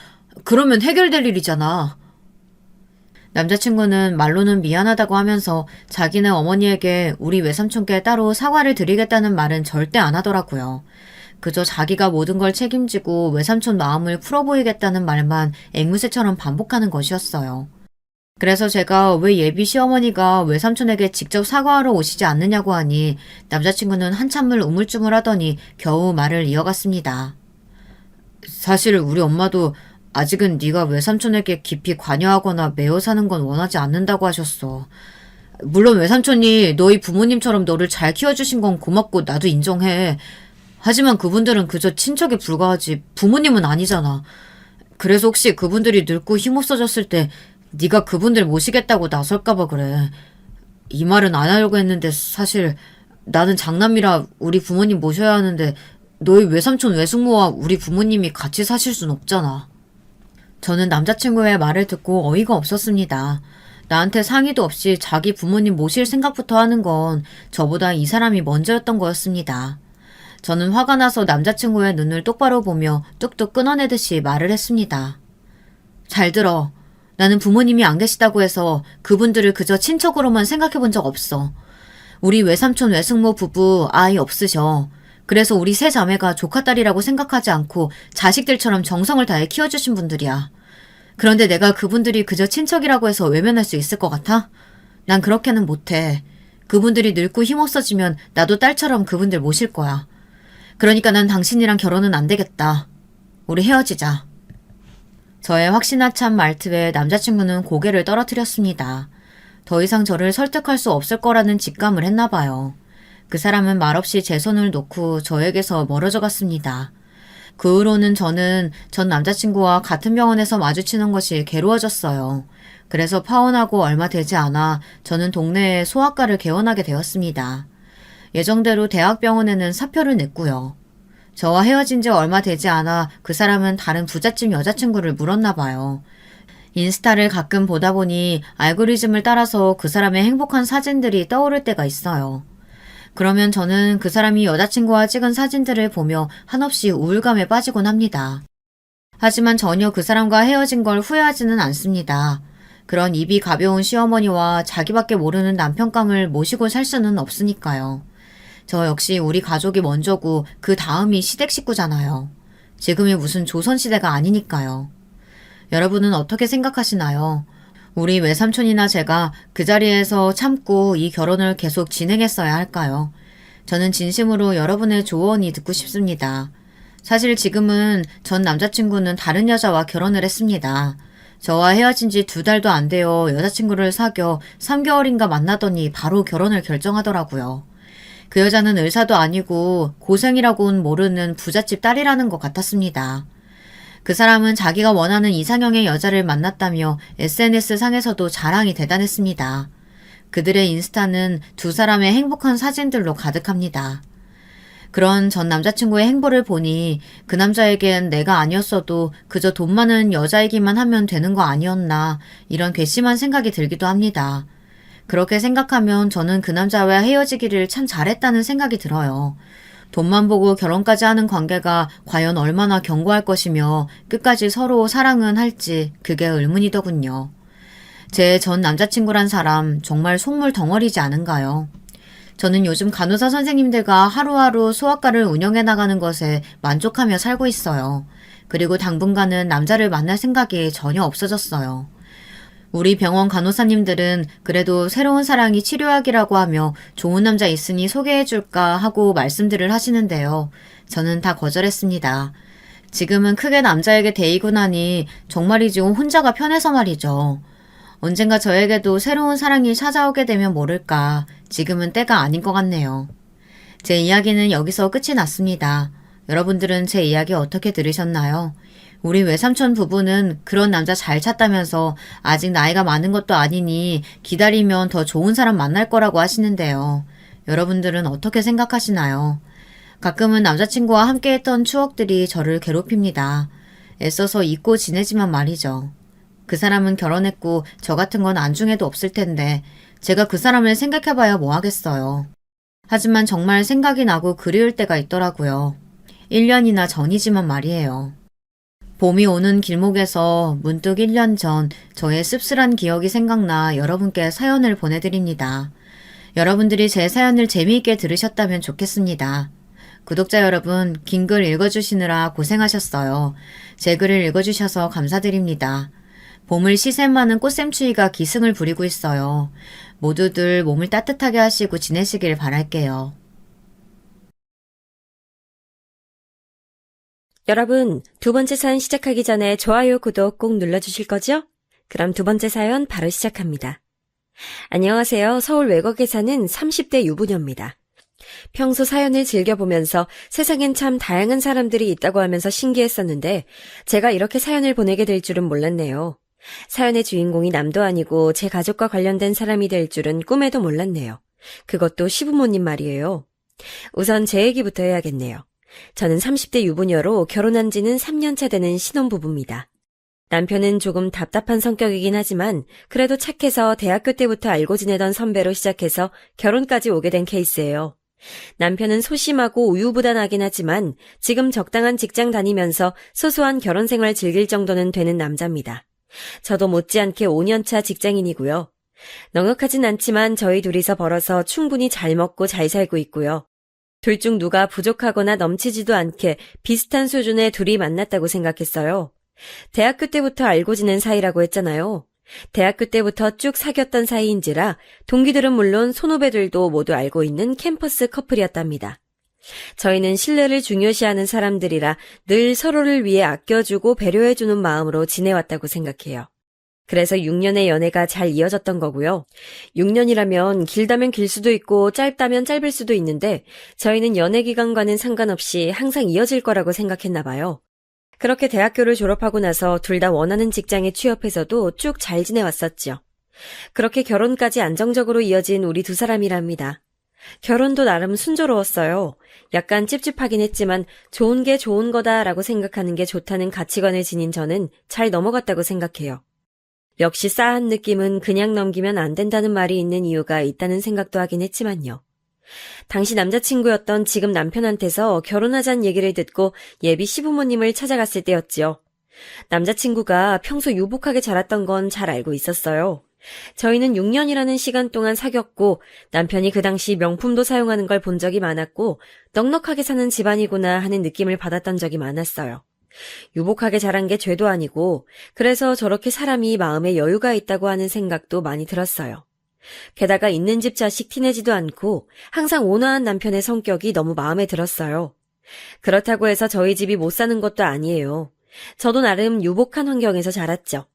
그러면 해결될 일이잖아. 남자친구는 말로는 미안하다고 하면서 자기네 어머니에게 우리 외삼촌께 따로 사과를 드리겠다는 말은 절대 안 하더라고요. 그저 자기가 모든 걸 책임지고 외삼촌 마음을 풀어보이겠다는 말만 앵무새처럼 반복하는 것이었어요. 그래서 제가 왜 예비 시어머니가 외삼촌에게 직접 사과하러 오시지 않느냐고 하니 남자친구는 한참을 우물쭈물하더니 겨우 말을 이어갔습니다. 사실 우리 엄마도 아직은 네가 외삼촌에게 깊이 관여하거나 매어 사는 건 원하지 않는다고 하셨어. 물론 외삼촌이 너희 부모님처럼 너를 잘 키워주신 건 고맙고 나도 인정해. 하지만 그분들은 그저 친척에 불과하지 부모님은 아니잖아. 그래서 혹시 그분들이 늙고 힘없어졌을 때 네가 그분들 모시겠다고 나설까봐 그래. 이 말은 안 하려고 했는데 사실 나는 장남이라 우리 부모님 모셔야 하는데 너희 외삼촌 외숙모와 우리 부모님이 같이 사실 순 없잖아. 저는 남자친구의 말을 듣고 어이가 없었습니다. 나한테 상의도 없이 자기 부모님 모실 생각부터 하는 건 저보다 이 사람이 먼저였던 거였습니다. 저는 화가 나서 남자친구의 눈을 똑바로 보며 뚝뚝 끊어내듯이 말을 했습니다. 잘 들어. 나는 부모님이 안 계시다고 해서 그분들을 그저 친척으로만 생각해 본 적 없어. 우리 외삼촌 외숙모 부부 아이 없으셔. 그래서 우리 세 자매가 조카딸이라고 생각하지 않고 자식들처럼 정성을 다해 키워주신 분들이야. 그런데 내가 그분들이 그저 친척이라고 해서 외면할 수 있을 것 같아? 난 그렇게는 못해. 그분들이 늙고 힘없어지면 나도 딸처럼 그분들 모실 거야. 그러니까 난 당신이랑 결혼은 안 되겠다. 우리 헤어지자. 저의 확신하찬 말투에 남자친구는 고개를 떨어뜨렸습니다. 더 이상 저를 설득할 수 없을 거라는 직감을 했나 봐요. 그 사람은 말없이 제 손을 놓고 저에게서 멀어져 갔습니다. 그 후로는 저는 전 남자친구와 같은 병원에서 마주치는 것이 괴로워졌어요. 그래서 파혼하고 얼마 되지 않아 저는 동네에 소아과를 개원하게 되었습니다. 예정대로 대학병원에는 사표를 냈고요. 저와 헤어진 지 얼마 되지 않아 그 사람은 다른 부잣집 여자친구를 물었나 봐요. 인스타를 가끔 보다 보니 알고리즘을 따라서 그 사람의 행복한 사진들이 떠오를 때가 있어요. 그러면 저는 그 사람이 여자친구와 찍은 사진들을 보며 한없이 우울감에 빠지곤 합니다. 하지만 전혀 그 사람과 헤어진 걸 후회하지는 않습니다. 그런 입이 가벼운 시어머니와 자기밖에 모르는 남편감을 모시고 살 수는 없으니까요. 저 역시 우리 가족이 먼저고 그 다음이 시댁 식구잖아요. 지금이 무슨 조선시대가 아니니까요. 여러분은 어떻게 생각하시나요? 우리 외삼촌이나 제가 그 자리에서 참고 이 결혼을 계속 진행했어야 할까요? 저는 진심으로 여러분의 조언이 듣고 싶습니다. 사실 지금은 전 남자친구는 다른 여자와 결혼을 했습니다. 저와 헤어진 지 2달도 안 되어 여자친구를 사귀어 3개월인가 만나더니 바로 결혼을 결정하더라고요. 그 여자는 의사도 아니고 고생이라고는 모르는 부잣집 딸이라는 것 같았습니다. 그 사람은 자기가 원하는 이상형의 여자를 만났다며 SNS 상에서도 자랑이 대단했습니다. 그들의 인스타는 두 사람의 행복한 사진들로 가득합니다. 그런 전 남자친구의 행보를 보니 그 남자에겐 내가 아니었어도 그저 돈 많은 여자이기만 하면 되는 거 아니었나 이런 괘씸한 생각이 들기도 합니다. 그렇게 생각하면 저는 그 남자와 헤어지기를 참 잘했다는 생각이 들어요. 돈만 보고 결혼까지 하는 관계가 과연 얼마나 견고할 것이며 끝까지 서로 사랑은 할지 그게 의문이더군요. 제 전 남자친구란 사람 정말 속물 덩어리지 않은가요? 저는 요즘 간호사 선생님들과 하루하루 소아과를 운영해 나가는 것에 만족하며 살고 있어요. 그리고 당분간은 남자를 만날 생각이 전혀 없어졌어요. 우리 병원 간호사님들은 그래도 새로운 사랑이 치료약이라고 하며 좋은 남자 있으니 소개해줄까 하고 말씀들을 하시는데요. 저는 다 거절했습니다. 지금은 크게 남자에게 데이고 나니 정말이지 혼자가 편해서 말이죠. 언젠가 저에게도 새로운 사랑이 찾아오게 되면 모를까. 지금은 때가 아닌 것 같네요. 제 이야기는 여기서 끝이 났습니다. 여러분들은 제 이야기 어떻게 들으셨나요? 우리 외삼촌 부부는 그런 남자 잘 찾다면서 아직 나이가 많은 것도 아니니 기다리면 더 좋은 사람 만날 거라고 하시는데요. 여러분들은 어떻게 생각하시나요? 가끔은 남자친구와 함께했던 추억들이 저를 괴롭힙니다. 애써서 잊고 지내지만 말이죠. 그 사람은 결혼했고 저 같은 건 안중에도 없을 텐데 제가 그 사람을 생각해봐야 뭐 하겠어요. 하지만 정말 생각이 나고 그리울 때가 있더라고요. 1년이나 전이지만 말이에요. 봄이 오는 길목에서 문득 1년 전 저의 씁쓸한 기억이 생각나 여러분께 사연을 보내드립니다. 여러분들이 제 사연을 재미있게 들으셨다면 좋겠습니다. 구독자 여러분, 긴 글 읽어주시느라 고생하셨어요. 제 글을 읽어주셔서 감사드립니다. 봄을 시샘 많은 꽃샘추위가 기승을 부리고 있어요. 모두들 몸을 따뜻하게 하시고 지내시길 바랄게요. 여러분, 두 번째 사연 시작하기 전에 좋아요, 구독 꼭 눌러주실 거죠? 그럼 두 번째 사연 바로 시작합니다. 안녕하세요. 서울 외곽에 사는 30대 유부녀입니다. 평소 사연을 즐겨보면서 세상엔 참 다양한 사람들이 있다고 하면서 신기했었는데 제가 이렇게 사연을 보내게 될 줄은 몰랐네요. 사연의 주인공이 남도 아니고 제 가족과 관련된 사람이 될 줄은 꿈에도 몰랐네요. 그것도 시부모님 말이에요. 우선 제 얘기부터 해야겠네요. 저는 30대 유부녀로 결혼한 지는 3년차 되는 신혼부부입니다. 남편은 조금 답답한 성격이긴 하지만 그래도 착해서 대학교 때부터 알고 지내던 선배로 시작해서 결혼까지 오게 된 케이스예요. 남편은 소심하고 우유부단하긴 하지만 지금 적당한 직장 다니면서 소소한 결혼 생활 즐길 정도는 되는 남자입니다. 저도 못지않게 5년차 직장인이고요. 넉넉하진 않지만 저희 둘이서 벌어서 충분히 잘 먹고 잘 살고 있고요. 둘 중 누가 부족하거나 넘치지도 않게 비슷한 수준의 둘이 만났다고 생각했어요. 대학교 때부터 알고 지낸 사이라고 했잖아요. 대학교 때부터 쭉 사귀었던 사이인지라 동기들은 물론 선후배들도 모두 알고 있는 캠퍼스 커플이었답니다. 저희는 신뢰를 중요시하는 사람들이라 늘 서로를 위해 아껴주고 배려해주는 마음으로 지내왔다고 생각해요. 그래서 6년의 연애가 잘 이어졌던 거고요. 6년이라면 길다면 길 수도 있고 짧다면 짧을 수도 있는데 저희는 연애 기간과는 상관없이 항상 이어질 거라고 생각했나 봐요. 그렇게 대학교를 졸업하고 나서 둘 다 원하는 직장에 취업해서도 쭉 잘 지내왔었죠. 그렇게 결혼까지 안정적으로 이어진 우리 두 사람이랍니다. 결혼도 나름 순조로웠어요. 약간 찝찝하긴 했지만 좋은 게 좋은 거다라고 생각하는 게 좋다는 가치관을 지닌 저는 잘 넘어갔다고 생각해요. 역시 싸한 느낌은 그냥 넘기면 안 된다는 말이 있는 이유가 있다는 생각도 하긴 했지만요. 당시 남자친구였던 지금 남편한테서 결혼하자는 얘기를 듣고 예비 시부모님을 찾아갔을 때였지요. 남자친구가 평소 유복하게 자랐던 건 잘 알고 있었어요. 저희는 6년이라는 시간 동안 사귀었고 남편이 그 당시 명품도 사용하는 걸 본 적이 많았고 넉넉하게 사는 집안이구나 하는 느낌을 받았던 적이 많았어요. 유복하게 자란 게 죄도 아니고 그래서 저렇게 사람이 마음에 여유가 있다고 하는 생각도 많이 들었어요. 게다가 있는 집 자식 티내지도 않고 항상 온화한 남편의 성격이 너무 마음에 들었어요. 그렇다고 해서 저희 집이 못 사는 것도 아니에요. 저도 나름 유복한 환경에서 자랐죠.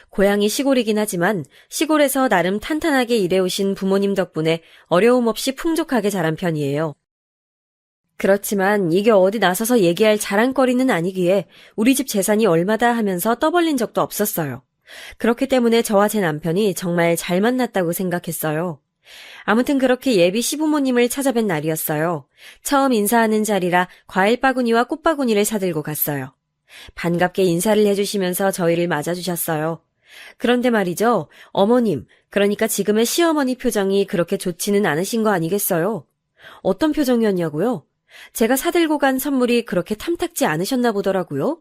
고향이 시골이긴 하지만 시골에서 나름 탄탄하게 일해오신 부모님 덕분에 어려움 없이 풍족하게 자란 편이에요. 그렇지만 이게 어디 나서서 얘기할 자랑거리는 아니기에 우리 집 재산이 얼마다 하면서 떠벌린 적도 없었어요. 그렇기 때문에 저와 제 남편이 정말 잘 만났다고 생각했어요. 아무튼 그렇게 예비 시부모님을 찾아뵌 날이었어요. 처음 인사하는 자리라 과일 바구니와 꽃 바구니를 사들고 갔어요. 반갑게 인사를 해주시면서 저희를 맞아주셨어요. 그런데 말이죠. 어머님, 그러니까 지금의 시어머니 표정이 그렇게 좋지는 않으신 거 아니겠어요? 어떤 표정이었냐고요? 제가 사들고 간 선물이 그렇게 탐탁지 않으셨나 보더라고요.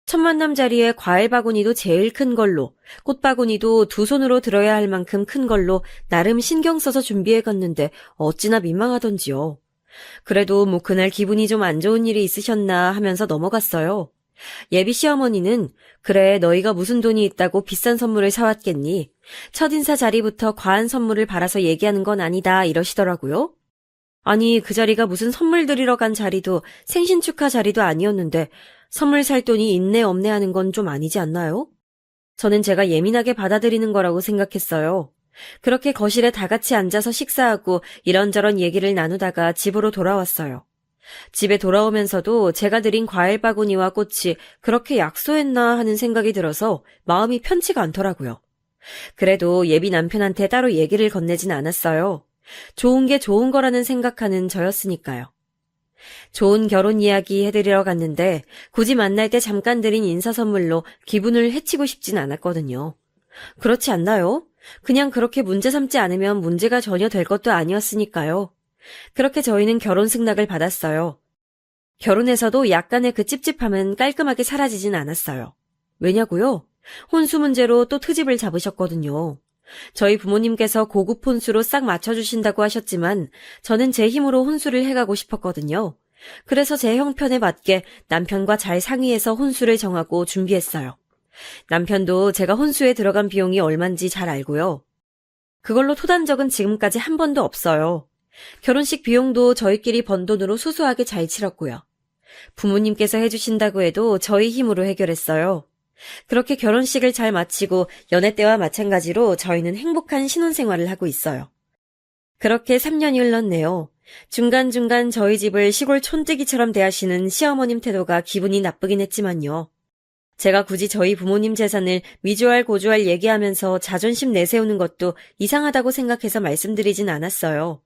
첫 만남 자리에 과일 바구니도 제일 큰 걸로, 꽃 바구니도 두 손으로 들어야 할 만큼 큰 걸로 나름 신경 써서 준비해 갔는데 어찌나 민망하던지요. 그래도 뭐 그날 기분이 좀 안 좋은 일이 있으셨나 하면서 넘어갔어요. 예비 시어머니는 그래 너희가 무슨 돈이 있다고 비싼 선물을 사왔겠니? 첫인사 자리부터 과한 선물을 바라서 얘기하는 건 아니다 이러시더라고요. 아니 그 자리가 무슨 선물 드리러 간 자리도 생신 축하 자리도 아니었는데 선물 살 돈이 있네 없네 하는 건 좀 아니지 않나요? 저는 제가 예민하게 받아들이는 거라고 생각했어요. 그렇게 거실에 다 같이 앉아서 식사하고 이런저런 얘기를 나누다가 집으로 돌아왔어요. 집에 돌아오면서도 제가 드린 과일 바구니와 꽃이 그렇게 약소했나 하는 생각이 들어서 마음이 편치가 않더라고요. 그래도 예비 남편한테 따로 얘기를 건네진 않았어요. 좋은 게 좋은 거라는 생각하는 저였으니까요. 좋은 결혼 이야기 해드리러 갔는데 굳이 만날 때 잠깐 드린 인사 선물로 기분을 해치고 싶진 않았거든요. 그렇지 않나요? 그냥 그렇게 문제 삼지 않으면 문제가 전혀 될 것도 아니었으니까요. 그렇게 저희는 결혼 승낙을 받았어요. 결혼해서도 약간의 그 찝찝함은 깔끔하게 사라지진 않았어요. 왜냐고요? 혼수 문제로 또 트집을 잡으셨거든요. 저희 부모님께서 고급 혼수로 싹 맞춰주신다고 하셨지만 저는 제 힘으로 혼수를 해가고 싶었거든요. 그래서 제 형편에 맞게 남편과 잘 상의해서 혼수를 정하고 준비했어요. 남편도 제가 혼수에 들어간 비용이 얼만지 잘 알고요. 그걸로 토단 적은 지금까지 한 번도 없어요. 결혼식 비용도 저희끼리 번 돈으로 소소하게 잘 치렀고요. 부모님께서 해주신다고 해도 저희 힘으로 해결했어요. 그렇게 결혼식을 잘 마치고 연애 때와 마찬가지로 저희는 행복한 신혼생활을 하고 있어요. 그렇게 3년이 흘렀네요. 중간중간 저희 집을 시골 촌뜨기처럼 대하시는 시어머님 태도가 기분이 나쁘긴 했지만요. 제가 굳이 저희 부모님 재산을 미주알 고주알 얘기하면서 자존심 내세우는 것도 이상하다고 생각해서 말씀드리진 않았어요.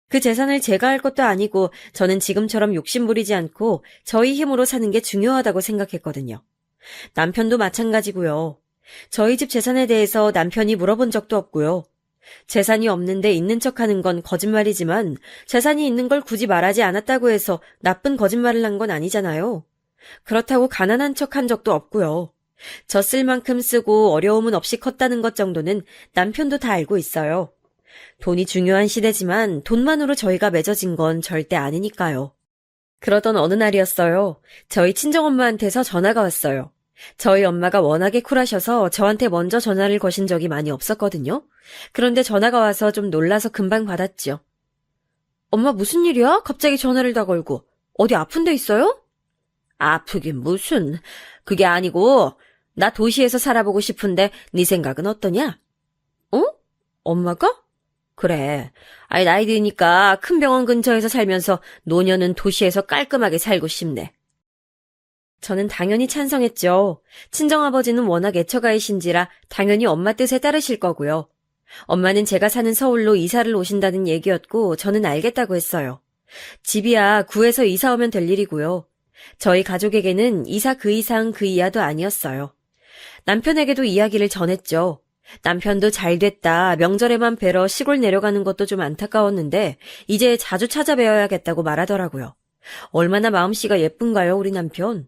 그 재산을 제가 할 것도 아니고 저는 지금처럼 욕심부리지 않고 저희 힘으로 사는 게 중요하다고 생각했거든요. 남편도 마찬가지고요. 저희 집 재산에 대해서 남편이 물어본 적도 없고요. 재산이 없는데 있는 척하는 건 거짓말이지만 재산이 있는 걸 굳이 말하지 않았다고 해서 나쁜 거짓말을 한 건 아니잖아요. 그렇다고 가난한 척한 적도 없고요. 저 쓸 만큼 쓰고 어려움은 없이 컸다는 것 정도는 남편도 다 알고 있어요. 돈이 중요한 시대지만 돈만으로 저희가 맺어진 건 절대 아니니까요. 그러던 어느 날이었어요. 저희 친정엄마한테서 전화가 왔어요. 저희 엄마가 워낙에 쿨하셔서 저한테 먼저 전화를 거신 적이 많이 없었거든요. 그런데 전화가 와서 좀 놀라서 금방 받았죠. 엄마 무슨 일이야? 갑자기 전화를 다 걸고. 어디 아픈 데 있어요? 아프긴 무슨. 그게 아니고 나 도시에서 살아보고 싶은데 네 생각은 어떠냐? 어? 엄마가? 그래. 아이 나이 드니까 큰 병원 근처에서 살면서 노년은 도시에서 깔끔하게 살고 싶네. 저는 당연히 찬성했죠. 친정아버지는 워낙 애처가이신지라 당연히 엄마 뜻에 따르실 거고요. 엄마는 제가 사는 서울로 이사를 오신다는 얘기였고 저는 알겠다고 했어요. 집이야 구해서 이사 오면 될 일이고요. 저희 가족에게는 이사 그 이상 그 이하도 아니었어요. 남편에게도 이야기를 전했죠. 남편도 잘 됐다. 명절에만 뵈러 시골 내려가는 것도 좀 안타까웠는데 이제 자주 찾아뵈어야겠다고 말하더라고요. 얼마나 마음씨가 예쁜가요, 우리 남편.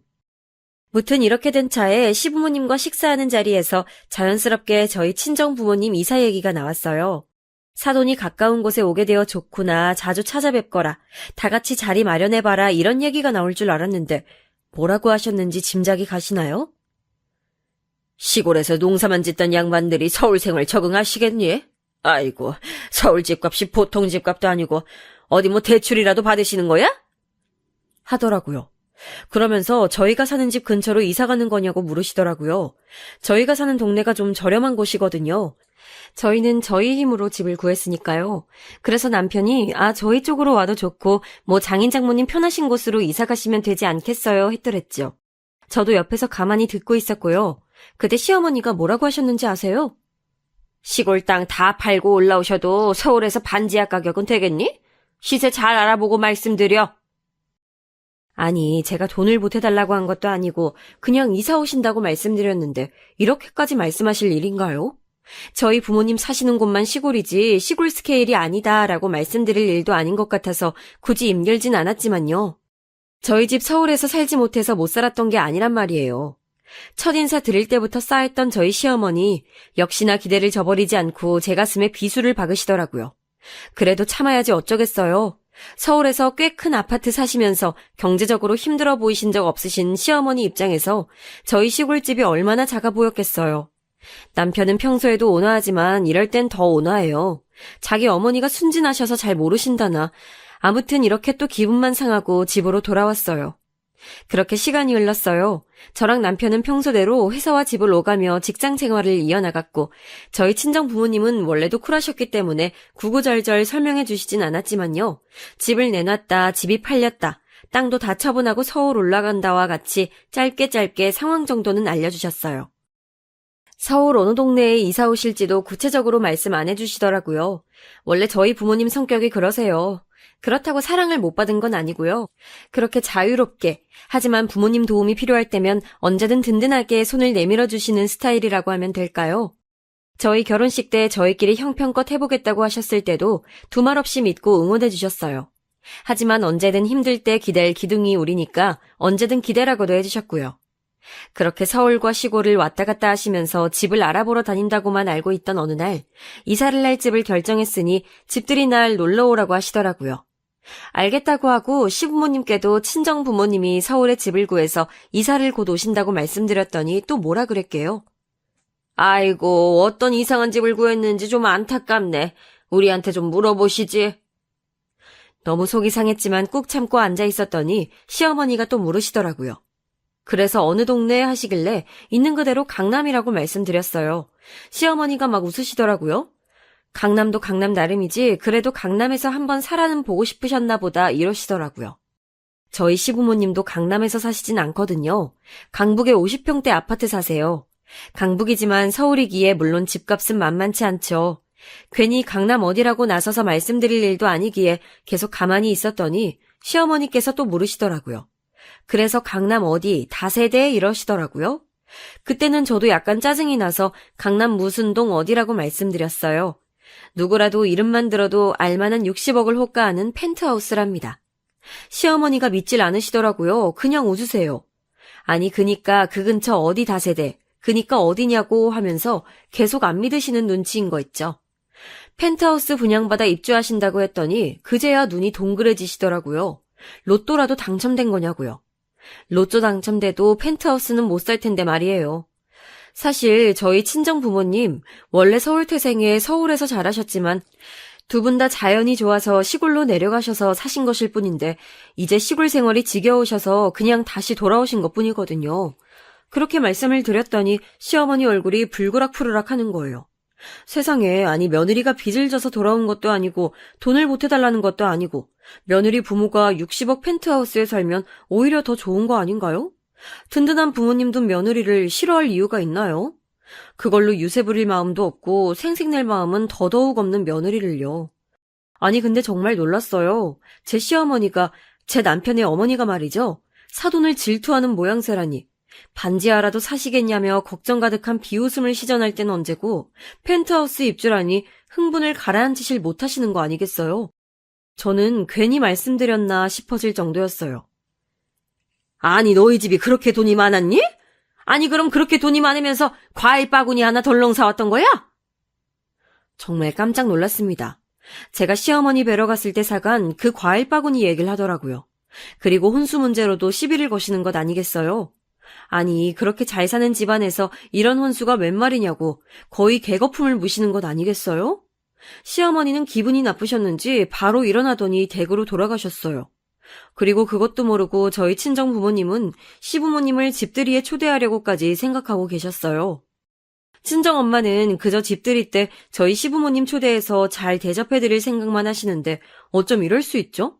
무튼 이렇게 된 차에 시부모님과 식사하는 자리에서 자연스럽게 저희 친정 부모님 이사 얘기가 나왔어요. 사돈이 가까운 곳에 오게 되어 좋구나, 자주 찾아뵙거라, 다 같이 자리 마련해봐라 이런 얘기가 나올 줄 알았는데 뭐라고 하셨는지 짐작이 가시나요? 시골에서 농사만 짓던 양반들이 서울 생활 적응하시겠니? 아이고, 서울 집값이 보통 집값도 아니고 어디 뭐 대출이라도 받으시는 거야? 하더라고요. 그러면서 저희가 사는 집 근처로 이사 가는 거냐고 물으시더라고요. 저희가 사는 동네가 좀 저렴한 곳이거든요. 저희는 저희 힘으로 집을 구했으니까요. 그래서 남편이 저희 쪽으로 와도 좋고 뭐 장인 장모님 편하신 곳으로 이사 가시면 되지 않겠어요 했더랬죠. 저도 옆에서 가만히 듣고 있었고요. 그때 시어머니가 뭐라고 하셨는지 아세요? 시골 땅 다 팔고 올라오셔도 서울에서 반지하 가격은 되겠니? 시세 잘 알아보고 말씀드려. 아니, 제가 돈을 보태달라고 한 것도 아니고 그냥 이사 오신다고 말씀드렸는데 이렇게까지 말씀하실 일인가요? 저희 부모님 사시는 곳만 시골이지 시골 스케일이 아니다라고 말씀드릴 일도 아닌 것 같아서 굳이 임결진 않았지만요. 저희 집 서울에서 살지 못해서 못 살았던 게 아니란 말이에요. 첫인사 드릴 때부터 쌓였던 저희 시어머니 역시나 기대를 저버리지 않고 제 가슴에 비수를 박으시더라고요. 그래도 참아야지 어쩌겠어요. 서울에서 꽤 큰 아파트 사시면서 경제적으로 힘들어 보이신 적 없으신 시어머니 입장에서 저희 시골집이 얼마나 작아 보였겠어요. 남편은 평소에도 온화하지만 이럴 땐 더 온화해요. 자기 어머니가 순진하셔서 잘 모르신다나. 아무튼 이렇게 또 기분만 상하고 집으로 돌아왔어요. 그렇게 시간이 흘렀어요. 저랑 남편은 평소대로 회사와 집을 오가며 직장 생활을 이어나갔고 저희 친정 부모님은 원래도 쿨하셨기 때문에 구구절절 설명해 주시진 않았지만요. 집을 내놨다, 집이 팔렸다, 땅도 다 처분하고 서울 올라간다와 같이 짧게 상황 정도는 알려주셨어요. 서울 어느 동네에 이사 오실지도 구체적으로 말씀 안 해주시더라고요. 원래 저희 부모님 성격이 그러세요. 그렇다고 사랑을 못 받은 건 아니고요. 그렇게 자유롭게, 하지만 부모님 도움이 필요할 때면 언제든 든든하게 손을 내밀어 주시는 스타일이라고 하면 될까요? 저희 결혼식 때 저희끼리 형편껏 해보겠다고 하셨을 때도 두말 없이 믿고 응원해 주셨어요. 하지만 언제든 힘들 때 기댈 기둥이 우리니까 언제든 기대라고도 해주셨고요. 그렇게 서울과 시골을 왔다 갔다 하시면서 집을 알아보러 다닌다고만 알고 있던 어느 날 이사를 할 집을 결정했으니 집들이 날 놀러 오라고 하시더라고요. 알겠다고 하고 시부모님께도 친정 부모님이 서울에 집을 구해서 이사를 곧 오신다고 말씀드렸더니 또 뭐라 그랬게요. 아이고, 어떤 이상한 집을 구했는지 좀 안타깝네. 우리한테 좀 물어보시지. 너무 속이 상했지만 꾹 참고 앉아 있었더니 시어머니가 또 물으시더라고요. 그래서 어느 동네에 하시길래 있는 그대로 강남이라고 말씀드렸어요. 시어머니가 막 웃으시더라고요. 강남도 강남 나름이지 그래도 강남에서 한번 살아는 보고 싶으셨나 보다 이러시더라고요. 저희 시부모님도 강남에서 사시진 않거든요. 강북에 50평대 아파트 사세요. 강북이지만 서울이기에 물론 집값은 만만치 않죠. 괜히 강남 어디라고 나서서 말씀드릴 일도 아니기에 계속 가만히 있었더니 시어머니께서 또 물으시더라고요. 그래서 강남 어디 다세대 이러시더라고요. 그때는 저도 약간 짜증이 나서 강남 무슨 동 어디라고 말씀드렸어요. 누구라도 이름만 들어도 알만한 60억을 호가하는 펜트하우스랍니다. 시어머니가 믿질 않으시더라고요. 그냥 웃으세요. 아니 그니까 그 근처 어디 다세대, 그니까 어디냐고 하면서 계속 안 믿으시는 눈치인 거 있죠. 펜트하우스 분양받아 입주하신다고 했더니 그제야 눈이 동그래지시더라고요. 로또라도 당첨된 거냐고요. 로또 당첨돼도 펜트하우스는 못 살 텐데 말이에요. 사실 저희 친정 부모님 원래 서울 태생에 서울에서 자라셨지만 두 분 다 자연이 좋아서 시골로 내려가셔서 사신 것일 뿐인데 이제 시골 생활이 지겨우셔서 그냥 다시 돌아오신 것뿐이거든요. 그렇게 말씀을 드렸더니 시어머니 얼굴이 불그락푸르락 하는 거예요. 세상에, 아니 며느리가 빚을 져서 돌아온 것도 아니고 돈을 보태달라는 것도 아니고 며느리 부모가 60억 펜트하우스에 살면 오히려 더 좋은 거 아닌가요? 든든한 부모님 둔 며느리를 싫어할 이유가 있나요? 그걸로 유세 부릴 마음도 없고 생색낼 마음은 더더욱 없는 며느리를요. 아니 근데 정말 놀랐어요. 제 시어머니가 제 남편의 어머니가 말이죠. 사돈을 질투하는 모양새라니. 반지하라도 사시겠냐며 걱정 가득한 비웃음을 시전할 땐 언제고 펜트하우스 입주라니 흥분을 가라앉히실 못하시는 거 아니겠어요? 저는 괜히 말씀드렸나 싶어질 정도였어요. 아니 너희 집이 그렇게 돈이 많았니? 아니 그럼 그렇게 돈이 많으면서 과일 바구니 하나 덜렁 사왔던 거야? 정말 깜짝 놀랐습니다. 제가 시어머니 뵈러 갔을 때 사간 그 과일 바구니 얘기를 하더라고요. 그리고 혼수 문제로도 시비를 거시는 것 아니겠어요? 아니 그렇게 잘 사는 집안에서 이런 혼수가 웬 말이냐고 거의 개거품을 무시는 것 아니겠어요? 시어머니는 기분이 나쁘셨는지 바로 일어나더니 댁으로 돌아가셨어요. 그리고 그것도 모르고 저희 친정 부모님은 시부모님을 집들이에 초대하려고까지 생각하고 계셨어요. 친정 엄마는 그저 집들이 때 저희 시부모님 초대해서 잘 대접해드릴 생각만 하시는데 어쩜 이럴 수 있죠?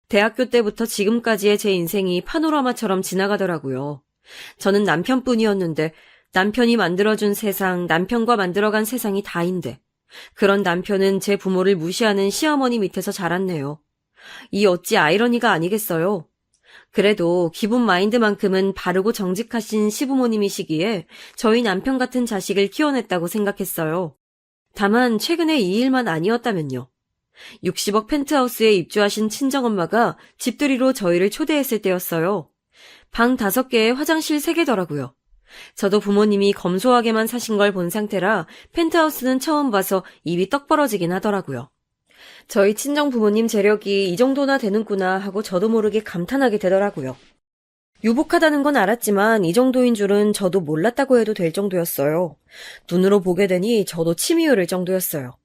대학교 때부터 지금까지의 제 인생이 파노라마처럼 지나가더라고요. 저는 남편뿐이었는데 남편이 만들어준 세상, 남편과 만들어간 세상이 다인데 그런 남편은 제 부모를 무시하는 시어머니 밑에서 자랐네요. 이 어찌 아이러니가 아니겠어요? 그래도 기본 마인드만큼은 바르고 정직하신 시부모님이시기에 저희 남편 같은 자식을 키워냈다고 생각했어요. 다만 최근에 이 일만 아니었다면요. 60억 펜트하우스에 입주하신 친정엄마가 집들이로 저희를 초대했을 때였어요. 방 5개에 화장실 3개더라고요. 저도 부모님이 검소하게만 사신 걸 본 상태라 펜트하우스는 처음 봐서 입이 떡 벌어지긴 하더라고요. 저희 친정 부모님 재력이 이 정도나 되는구나 하고 저도 모르게 감탄하게 되더라고요. 유복하다는 건 알았지만 이 정도인 줄은 저도 몰랐다고 해도 될 정도였어요. 눈으로 보게 되니 저도 침이 흐를 정도였어요.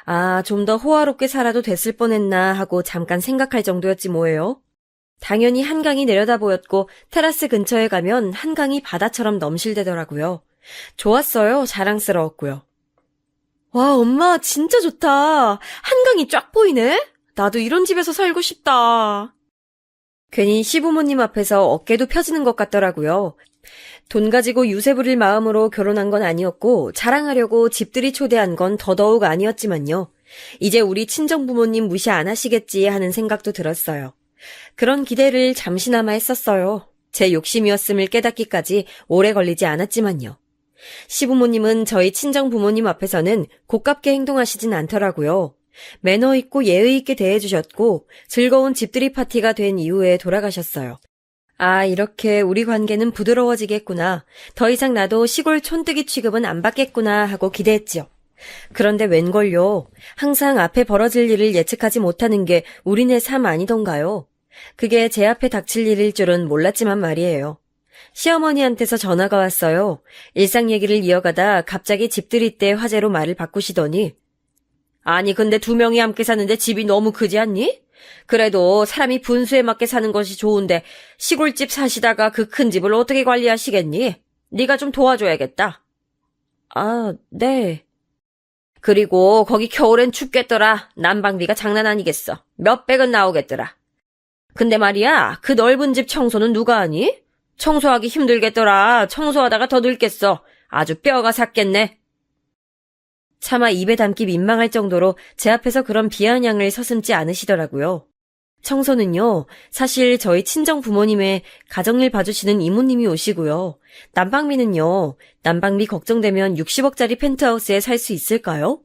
아, 좀 더 호화롭게 살아도 됐을 뻔했나 하고 잠깐 생각할 정도였지 뭐예요. 당연히 한강이 내려다 보였고 테라스 근처에 가면 한강이 바다처럼 넘실대더라고요. 좋았어요. 자랑스러웠고요. 와, 엄마 진짜 좋다. 한강이 쫙 보이네. 나도 이런 집에서 살고 싶다. 괜히 시부모님 앞에서 어깨도 펴지는 것 같더라고요. 돈 가지고 유세 부릴 마음으로 결혼한 건 아니었고 자랑하려고 집들이 초대한 건 더더욱 아니었지만요. 이제 우리 친정부모님 무시 안 하시겠지 하는 생각도 들었어요. 그런 기대를 잠시나마 했었어요. 제 욕심이었음을 깨닫기까지 오래 걸리지 않았지만요. 시부모님은 저희 친정부모님 앞에서는 고깝게 행동하시진 않더라고요. 매너 있고 예의 있게 대해주셨고 즐거운 집들이 파티가 된 이후에 돌아가셨어요. 아, 이렇게 우리 관계는 부드러워지겠구나. 더 이상 나도 시골 촌뜨기 취급은 안 받겠구나 하고 기대했지요. 그런데 웬걸요. 항상 앞에 벌어질 일을 예측하지 못하는 게 우리네 삶 아니던가요. 그게 제 앞에 닥칠 일일 줄은 몰랐지만 말이에요. 시어머니한테서 전화가 왔어요. 일상 얘기를 이어가다 갑자기 집들이 때 화제로 말을 바꾸시더니 아니 근데 2명이 함께 사는데 집이 너무 크지 않니? 그래도 사람이 분수에 맞게 사는 것이 좋은데 시골집 사시다가 그 큰 집을 어떻게 관리하시겠니? 네가 좀 도와줘야겠다. 아, 네. 그리고 거기 겨울엔 춥겠더라. 난방비가 장난 아니겠어. 몇백은 나오겠더라. 근데 말이야, 그 넓은 집 청소는 누가 하니? 청소하기 힘들겠더라. 청소하다가 더 늙겠어. 아주 뼈가 삭겠네. 차마 입에 담기 민망할 정도로 제 앞에서 그런 비아냥을 서슴지 않으시더라고요. 청소는요, 사실 저희 친정 부모님의 가정일 봐주시는 이모님이 오시고요. 난방비는요, 난방비 걱정되면 60억짜리 펜트하우스에 살 수 있을까요?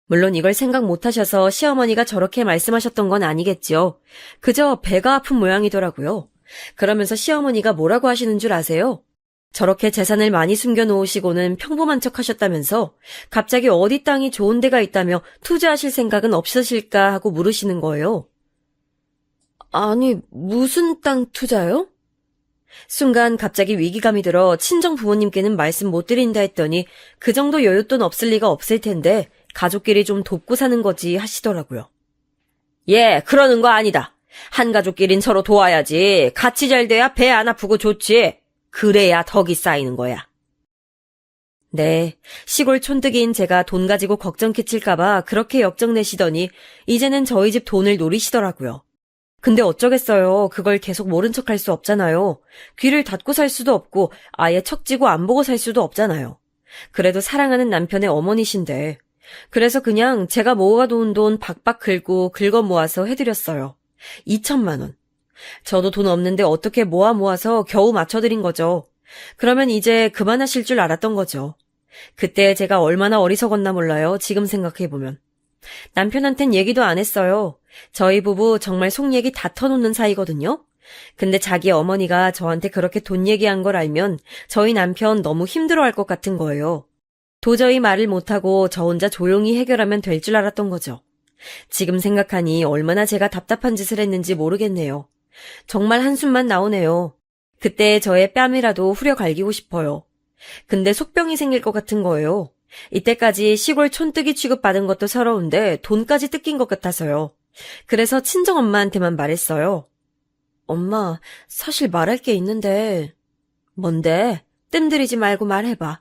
물론 이걸 생각 못하셔서 시어머니가 저렇게 말씀하셨던 건 아니겠죠. 그저 배가 아픈 모양이더라고요. 그러면서 시어머니가 뭐라고 하시는 줄 아세요? 저렇게 재산을 많이 숨겨놓으시고는 평범한 척 하셨다면서 갑자기 어디 땅이 좋은 데가 있다며 투자하실 생각은 없으실까 하고 물으시는 거예요. 아니, 무슨 땅 투자요? 순간 갑자기 위기감이 들어 친정 부모님께는 말씀 못 드린다 했더니 그 정도 여윳돈 없을 리가 없을 텐데 가족끼리 좀 돕고 사는 거지 하시더라고요. 예, 그러는 거 아니다. 한 가족끼린 서로 도와야지. 같이 잘 돼야 배 안 아프고 좋지. 그래야 덕이 쌓이는 거야. 네, 시골 촌뜨기인 제가 돈 가지고 걱정 끼칠까봐 그렇게 역정내시더니 이제는 저희 집 돈을 노리시더라고요. 근데 어쩌겠어요. 그걸 계속 모른 척할 수 없잖아요. 귀를 닫고 살 수도 없고 아예 척지고 안 보고 살 수도 없잖아요. 그래도 사랑하는 남편의 어머니신데. 그래서 그냥 제가 모아놓은 돈 박박 긁어 모아서 해드렸어요. 2천만 원. 저도 돈 없는데 어떻게 모아서 겨우 맞춰드린 거죠. 그러면 이제 그만하실 줄 알았던 거죠. 그때 제가 얼마나 어리석었나 몰라요. 지금 생각해보면. 남편한텐 얘기도 안 했어요. 저희 부부 정말 속 얘기 다 터놓는 사이거든요. 근데 자기 어머니가 저한테 그렇게 돈 얘기한 걸 알면 저희 남편 너무 힘들어할 것 같은 거예요. 도저히 말을 못하고 저 혼자 조용히 해결하면 될 줄 알았던 거죠. 지금 생각하니 얼마나 제가 답답한 짓을 했는지 모르겠네요. 정말 한숨만 나오네요. 그때 저의 뺨이라도 후려 갈기고 싶어요. 근데 속병이 생길 것 같은 거예요. 이때까지 시골 촌뜨기 취급받은 것도 서러운데 돈까지 뜯긴 것 같아서요. 그래서 친정엄마한테만 말했어요. 엄마, 사실 말할 게 있는데. 뭔데? 뜸들이지 말고 말해봐.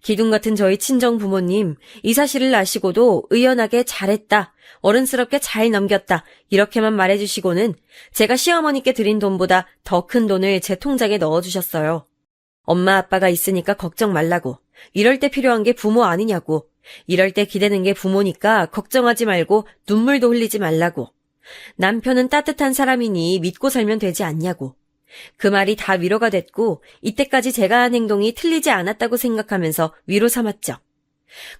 기둥 같은 저희 친정 부모님, 이 사실을 아시고도 의연하게 잘했다, 어른스럽게 잘 넘겼다, 이렇게만 말해주시고는 제가 시어머니께 드린 돈보다 더 큰 돈을 제 통장에 넣어주셨어요. 엄마 아빠가 있으니까 걱정 말라고, 이럴 때 필요한 게 부모 아니냐고, 이럴 때 기대는 게 부모니까 걱정하지 말고 눈물도 흘리지 말라고, 남편은 따뜻한 사람이니 믿고 살면 되지 않냐고. 그 말이 다 위로가 됐고 이때까지 제가 한 행동이 틀리지 않았다고 생각하면서 위로 삼았죠.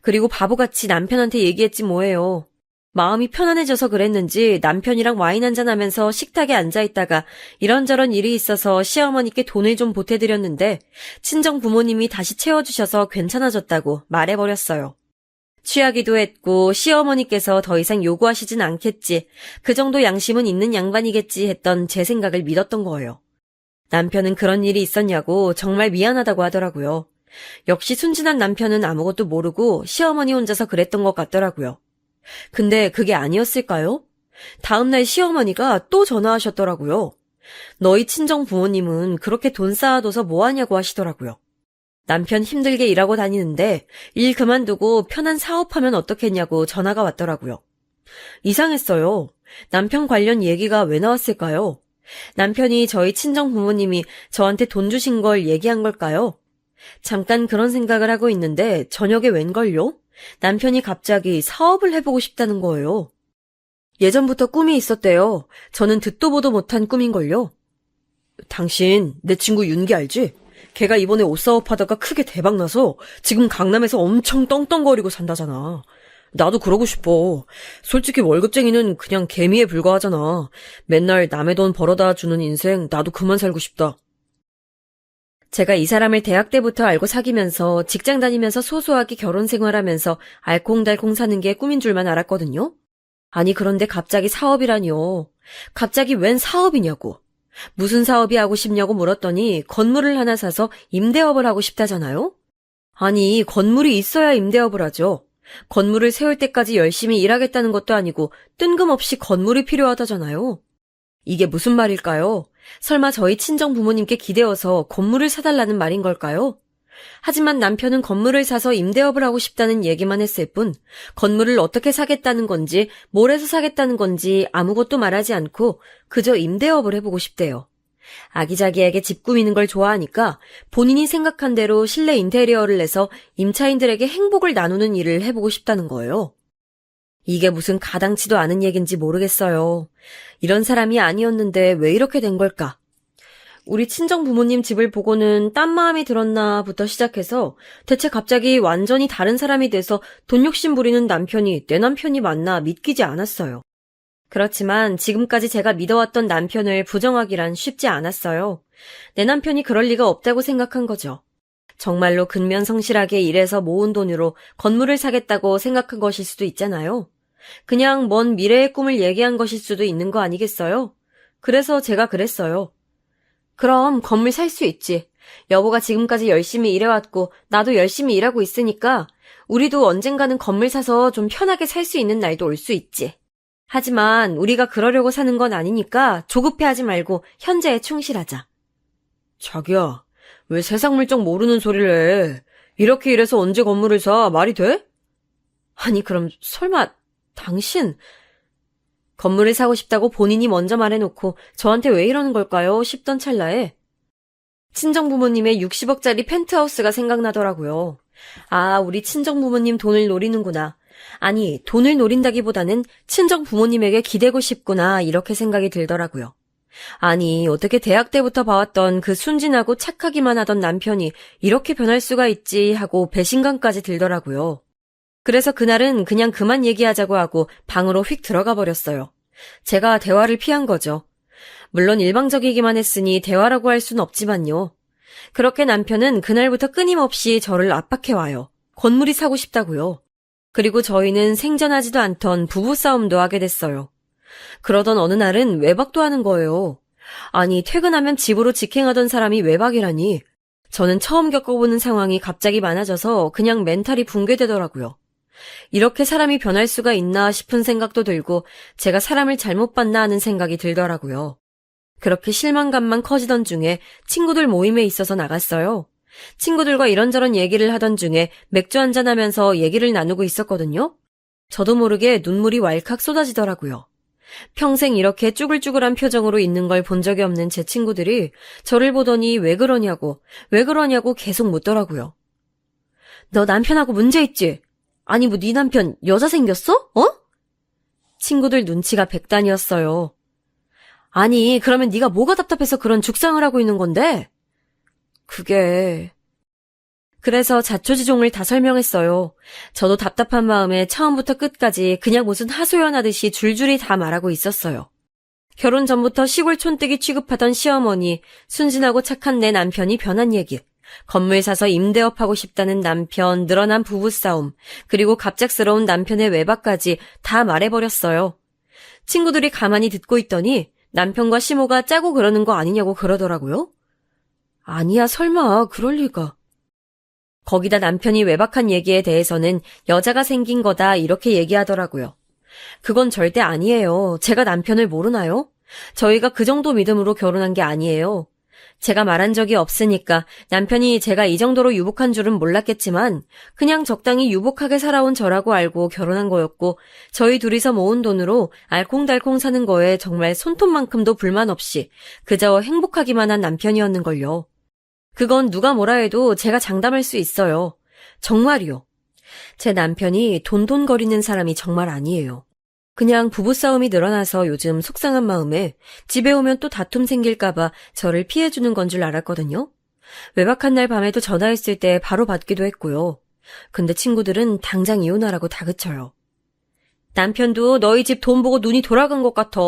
그리고 바보같이 남편한테 얘기했지 뭐예요. 마음이 편안해져서 그랬는지 남편이랑 와인 한잔하면서 식탁에 앉아있다가 이런저런 일이 있어서 시어머니께 돈을 좀 보태드렸는데 친정 부모님이 다시 채워주셔서 괜찮아졌다고 말해버렸어요. 취하기도 했고 시어머니께서 더 이상 요구하시진 않겠지, 그 정도 양심은 있는 양반이겠지 했던 제 생각을 믿었던 거예요. 남편은 그런 일이 있었냐고 정말 미안하다고 하더라고요. 역시 순진한 남편은 아무것도 모르고 시어머니 혼자서 그랬던 것 같더라고요. 근데 그게 아니었을까요? 다음날 시어머니가 또 전화하셨더라고요. 너희 친정 부모님은 그렇게 돈 쌓아둬서 뭐하냐고 하시더라고요. 남편 힘들게 일하고 다니는데 일 그만두고 편한 사업하면 어떻겠냐고 전화가 왔더라고요. 이상했어요. 남편 관련 얘기가 왜 나왔을까요? 남편이 저희 친정 부모님이 저한테 돈 주신 걸 얘기한 걸까요? 잠깐 그런 생각을 하고 있는데 저녁에 웬걸요? 남편이 갑자기 사업을 해보고 싶다는 거예요. 예전부터 꿈이 있었대요. 저는 듣도 보도 못한 꿈인걸요. 당신 내 친구 윤기 알지? 걔가 이번에 옷 사업하다가 크게 대박나서 지금 강남에서 엄청 떵떵거리고 산다잖아. 나도 그러고 싶어. 솔직히 월급쟁이는 그냥 개미에 불과하잖아. 맨날 남의 돈 벌어다 주는 인생 나도 그만 살고 싶다. 제가 이 사람을 대학 때부터 알고 사귀면서 직장 다니면서 소소하게 결혼 생활하면서 알콩달콩 사는 게 꿈인 줄만 알았거든요. 아니 그런데 갑자기 사업이라니요. 갑자기 웬 사업이냐고. 무슨 사업이 하고 싶냐고 물었더니 건물을 하나 사서 임대업을 하고 싶다잖아요. 아니 건물이 있어야 임대업을 하죠. 건물을 세울 때까지 열심히 일하겠다는 것도 아니고 뜬금없이 건물이 필요하다잖아요. 이게 무슨 말일까요? 설마 저희 친정 부모님께 기대어서 건물을 사달라는 말인 걸까요? 하지만 남편은 건물을 사서 임대업을 하고 싶다는 얘기만 했을 뿐 건물을 어떻게 사겠다는 건지 뭘 해서 사겠다는 건지 아무것도 말하지 않고 그저 임대업을 해보고 싶대요. 아기자기하게 집 꾸미는 걸 좋아하니까 본인이 생각한 대로 실내 인테리어를 내서 임차인들에게 행복을 나누는 일을 해보고 싶다는 거예요. 이게 무슨 가당치도 않은 얘긴지 모르겠어요. 이런 사람이 아니었는데 왜 이렇게 된 걸까? 우리 친정 부모님 집을 보고는 딴 마음이 들었나부터 시작해서 대체 갑자기 완전히 다른 사람이 돼서 돈 욕심 부리는 남편이 내 남편이 맞나 믿기지 않았어요. 그렇지만 지금까지 제가 믿어왔던 남편을 부정하기란 쉽지 않았어요. 내 남편이 그럴 리가 없다고 생각한 거죠. 정말로 근면성실하게 일해서 모은 돈으로 건물을 사겠다고 생각한 것일 수도 있잖아요. 그냥 먼 미래의 꿈을 얘기한 것일 수도 있는 거 아니겠어요? 그래서 제가 그랬어요. 그럼 건물 살 수 있지. 여보가 지금까지 열심히 일해왔고 나도 열심히 일하고 있으니까 우리도 언젠가는 건물 사서 좀 편하게 살 수 있는 날도 올 수 있지. 하지만 우리가 그러려고 사는 건 아니니까 조급해하지 말고 현재에 충실하자. 자기야, 왜 세상 물정 모르는 소리를 해? 이렇게 일해서 언제 건물을 사? 말이 돼? 아니 그럼 설마 당신 건물을 사고 싶다고 본인이 먼저 말해놓고 저한테 왜 이러는 걸까요? 싶던 찰나에 친정부모님의 60억짜리 펜트하우스가 생각나더라고요. 아, 우리 친정부모님 돈을 노리는구나. 아니, 돈을 노린다기보다는 친정부모님에게 기대고 싶구나 이렇게 생각이 들더라고요. 아니, 어떻게 대학 때부터 봐왔던 그 순진하고 착하기만 하던 남편이 이렇게 변할 수가 있지 하고 배신감까지 들더라고요. 그래서 그날은 그냥 그만 얘기하자고 하고 방으로 휙 들어가 버렸어요. 제가 대화를 피한 거죠. 물론 일방적이기만 했으니 대화라고 할 순 없지만요. 그렇게 남편은 그날부터 끊임없이 저를 압박해와요. 건물이 사고 싶다고요. 그리고 저희는 생전하지도 않던 부부싸움도 하게 됐어요. 그러던 어느 날은 외박도 하는 거예요. 아니, 퇴근하면 집으로 직행하던 사람이 외박이라니. 저는 처음 겪어보는 상황이 갑자기 많아져서 그냥 멘탈이 붕괴되더라고요. 이렇게 사람이 변할 수가 있나 싶은 생각도 들고 제가 사람을 잘못 봤나 하는 생각이 들더라고요. 그렇게 실망감만 커지던 중에 친구들 모임에 있어서 나갔어요. 친구들과 이런저런 얘기를 하던 중에 맥주 한잔하면서 얘기를 나누고 있었거든요. 저도 모르게 눈물이 왈칵 쏟아지더라고요. 평생 이렇게 쭈글쭈글한 표정으로 있는 걸 본 적이 없는 제 친구들이 저를 보더니 왜 그러냐고 계속 묻더라고요. 너 남편하고 문제 있지? 아니 뭐 네 남편 여자 생겼어? 어? 친구들 눈치가 백단이었어요. 아니 그러면 네가 뭐가 답답해서 그런 죽상을 하고 있는 건데? 그래서 자초지종을 다 설명했어요. 저도 답답한 마음에 처음부터 끝까지 그냥 무슨 하소연하듯이 줄줄이 다 말하고 있었어요. 결혼 전부터 시골 촌뜨기 취급하던 시어머니, 순진하고 착한 내 남편이 변한 얘기, 건물 사서 임대업하고 싶다는 남편, 늘어난 부부싸움, 그리고 갑작스러운 남편의 외박까지 다 말해버렸어요. 친구들이 가만히 듣고 있더니 남편과 시모가 짜고 그러는 거 아니냐고 그러더라고요. 아니야 설마 그럴 리가. 거기다 남편이 외박한 얘기에 대해서는 여자가 생긴 거다 이렇게 얘기하더라고요. 그건 절대 아니에요. 제가 남편을 모르나요? 저희가 그 정도 믿음으로 결혼한 게 아니에요. 제가 말한 적이 없으니까 남편이 제가 이 정도로 유복한 줄은 몰랐겠지만 그냥 적당히 유복하게 살아온 저라고 알고 결혼한 거였고 저희 둘이서 모은 돈으로 알콩달콩 사는 거에 정말 손톱만큼도 불만 없이 그저 행복하기만 한 남편이었는걸요. 그건 누가 뭐라 해도 제가 장담할 수 있어요. 정말이요. 제 남편이 돈돈거리는 사람이 정말 아니에요. 그냥 부부싸움이 늘어나서 요즘 속상한 마음에 집에 오면 또 다툼 생길까봐 저를 피해주는 건 줄 알았거든요. 외박한 날 밤에도 전화했을 때 바로 받기도 했고요. 근데 친구들은 당장 이혼하라고 다그쳐요. 남편도 너희 집 돈 보고 눈이 돌아간 것 같아.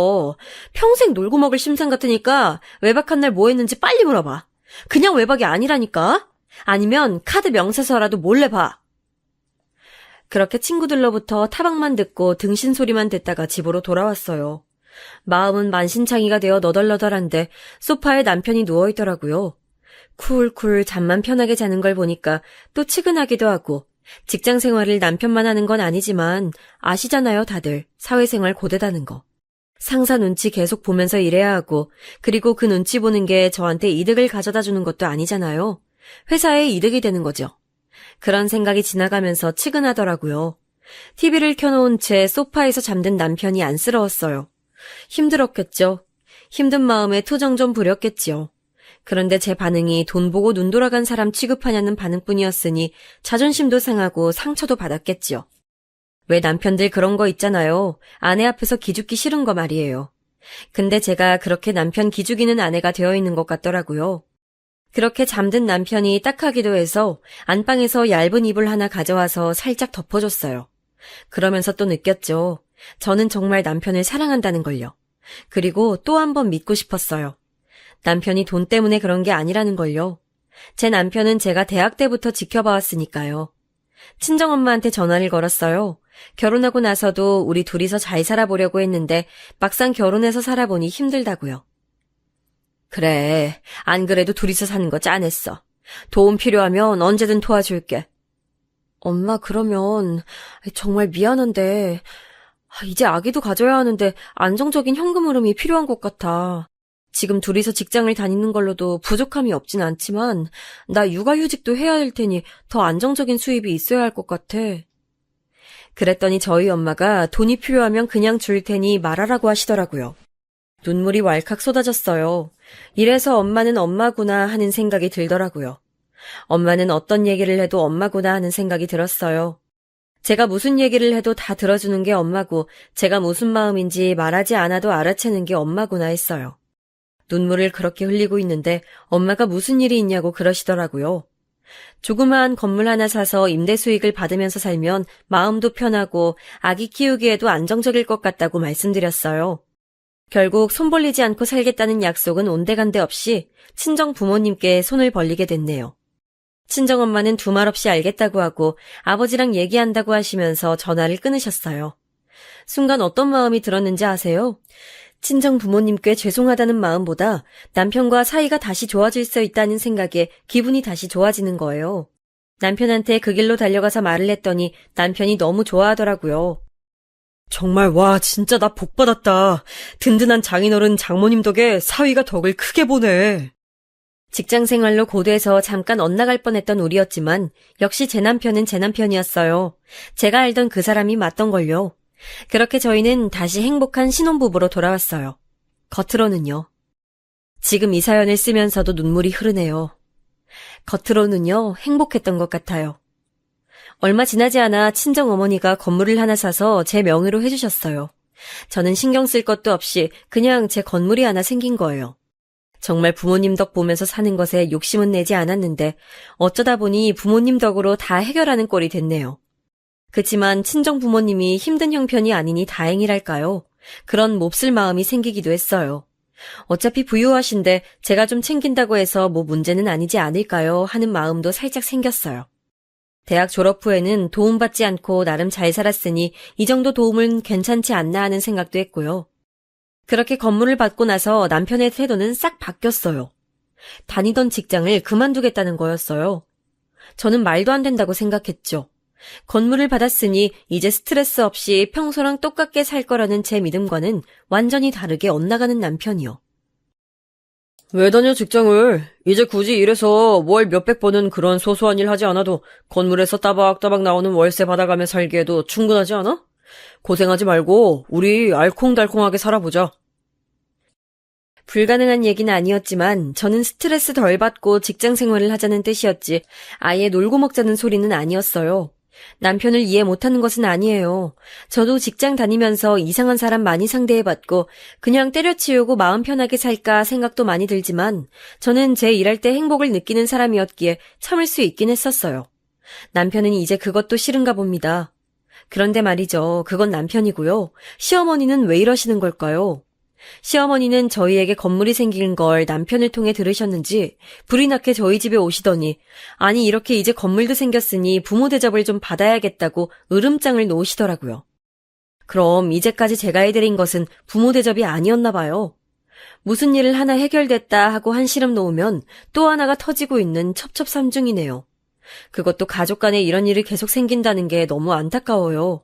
평생 놀고 먹을 심상 같으니까 외박한 날 뭐 했는지 빨리 물어봐. 그냥 외박이 아니라니까? 아니면 카드 명세서라도 몰래 봐. 그렇게 친구들로부터 타박만 듣고 등신 소리만 듣다가 집으로 돌아왔어요. 마음은 만신창이가 되어 너덜너덜한데 소파에 남편이 누워있더라고요. 쿨쿨 잠만 편하게 자는 걸 보니까 또 측은하기도 하고, 직장 생활을 남편만 하는 건 아니지만 아시잖아요 다들 사회생활 고되다는 거. 상사 눈치 계속 보면서 일해야 하고, 그리고 그 눈치 보는 게 저한테 이득을 가져다 주는 것도 아니잖아요. 회사에 이득이 되는 거죠. 그런 생각이 지나가면서 측은하더라고요. TV를 켜놓은 채 소파에서 잠든 남편이 안쓰러웠어요. 힘들었겠죠. 힘든 마음에 투정 좀 부렸겠지요. 그런데 제 반응이 돈 보고 눈 돌아간 사람 취급하냐는 반응뿐이었으니 자존심도 상하고 상처도 받았겠지요. 왜 남편들 그런 거 있잖아요. 아내 앞에서 기죽기 싫은 거 말이에요. 근데 제가 그렇게 남편 기죽이는 아내가 되어 있는 것 같더라고요. 그렇게 잠든 남편이 딱하기도 해서 안방에서 얇은 이불 하나 가져와서 살짝 덮어줬어요. 그러면서 또 느꼈죠. 저는 정말 남편을 사랑한다는 걸요. 그리고 또 한 번 믿고 싶었어요. 남편이 돈 때문에 그런 게 아니라는 걸요. 제 남편은 제가 대학 때부터 지켜봐왔으니까요. 친정엄마한테 전화를 걸었어요. 결혼하고 나서도 우리 둘이서 잘 살아보려고 했는데 막상 결혼해서 살아보니 힘들다고요. 그래, 안 그래도 둘이서 사는 거 짠했어. 도움 필요하면 언제든 도와줄게. 엄마, 그러면 정말 미안한데 이제 아기도 가져야 하는데 안정적인 현금 흐름이 필요한 것 같아. 지금 둘이서 직장을 다니는 걸로도 부족함이 없진 않지만 나 육아휴직도 해야 할 테니 더 안정적인 수입이 있어야 할 것 같아. 그랬더니 저희 엄마가 돈이 필요하면 그냥 줄 테니 말하라고 하시더라고요. 눈물이 왈칵 쏟아졌어요. 이래서 엄마는 엄마구나 하는 생각이 들더라고요. 엄마는 어떤 얘기를 해도 엄마구나 하는 생각이 들었어요. 제가 무슨 얘기를 해도 다 들어주는 게 엄마고, 제가 무슨 마음인지 말하지 않아도 알아채는 게 엄마구나 했어요. 눈물을 그렇게 흘리고 있는데 엄마가 무슨 일이 있냐고 그러시더라고요. 조그마한 건물 하나 사서 임대 수익을 받으면서 살면 마음도 편하고 아기 키우기에도 안정적일 것 같다고 말씀드렸어요. 결국 손 벌리지 않고 살겠다는 약속은 온데간데 없이 친정 부모님께 손을 벌리게 됐네요. 친정엄마는 두말 없이 알겠다고 하고 아버지랑 얘기한다고 하시면서 전화를 끊으셨어요. 순간 어떤 마음이 들었는지 아세요? 친정 부모님께 죄송하다는 마음보다 남편과 사이가 다시 좋아질 수 있다는 생각에 기분이 다시 좋아지는 거예요. 남편한테 그 길로 달려가서 말을 했더니 남편이 너무 좋아하더라고요. 정말 와 진짜 나 복 받았다. 든든한 장인어른 장모님 덕에 사위가 덕을 크게 보네. 직장 생활로 고돼서 잠깐 엇나갈 뻔했던 우리였지만 역시 제 남편은 제 남편이었어요. 제가 알던 그 사람이 맞던걸요. 그렇게 저희는 다시 행복한 신혼부부로 돌아왔어요. 겉으로는요. 지금 이 사연을 쓰면서도 눈물이 흐르네요. 겉으로는요, 행복했던 것 같아요. 얼마 지나지 않아 친정어머니가 건물을 하나 사서 제 명의로 해주셨어요. 저는 신경 쓸 것도 없이 그냥 제 건물이 하나 생긴 거예요. 정말 부모님 덕 보면서 사는 것에 욕심은 내지 않았는데 어쩌다 보니 부모님 덕으로 다 해결하는 꼴이 됐네요. 그치만 친정 부모님이 힘든 형편이 아니니 다행이랄까요? 그런 몹쓸 마음이 생기기도 했어요. 어차피 부유하신데 제가 좀 챙긴다고 해서 뭐 문제는 아니지 않을까요? 하는 마음도 살짝 생겼어요. 대학 졸업 후에는 도움받지 않고 나름 잘 살았으니 이 정도 도움은 괜찮지 않나 하는 생각도 했고요. 그렇게 건물을 받고 나서 남편의 태도는 싹 바뀌었어요. 다니던 직장을 그만두겠다는 거였어요. 저는 말도 안 된다고 생각했죠. 건물을 받았으니 이제 스트레스 없이 평소랑 똑같게 살 거라는 제 믿음과는 완전히 다르게 엇나가는 남편이요. 왜 다녀 직장을? 이제 굳이 일해서 월 몇백 버는 그런 소소한 일 하지 않아도 건물에서 따박따박 나오는 월세 받아가며 살기에도 충분하지 않아? 고생하지 말고 우리 알콩달콩하게 살아보자. 불가능한 얘기는 아니었지만 저는 스트레스 덜 받고 직장 생활을 하자는 뜻이었지 아예 놀고 먹자는 소리는 아니었어요. 남편을 이해 못하는 것은 아니에요. 저도 직장 다니면서 이상한 사람 많이 상대해봤고 그냥 때려치우고 마음 편하게 살까 생각도 많이 들지만 저는 제 일할 때 행복을 느끼는 사람이었기에 참을 수 있긴 했었어요. 남편은 이제 그것도 싫은가 봅니다. 그런데 말이죠. 그건 남편이고요. 시어머니는 왜 이러시는 걸까요? 시어머니는 저희에게 건물이 생긴 걸 남편을 통해 들으셨는지 불이 나게 저희 집에 오시더니 아니 이렇게 이제 건물도 생겼으니 부모 대접을 좀 받아야겠다고 으름장을 놓으시더라고요. 그럼 이제까지 제가 해드린 것은 부모 대접이 아니었나 봐요. 무슨 일을 하나 해결됐다 하고 한시름 놓으면 또 하나가 터지고 있는 첩첩산중이네요. 그것도 가족 간에 이런 일이 계속 생긴다는 게 너무 안타까워요.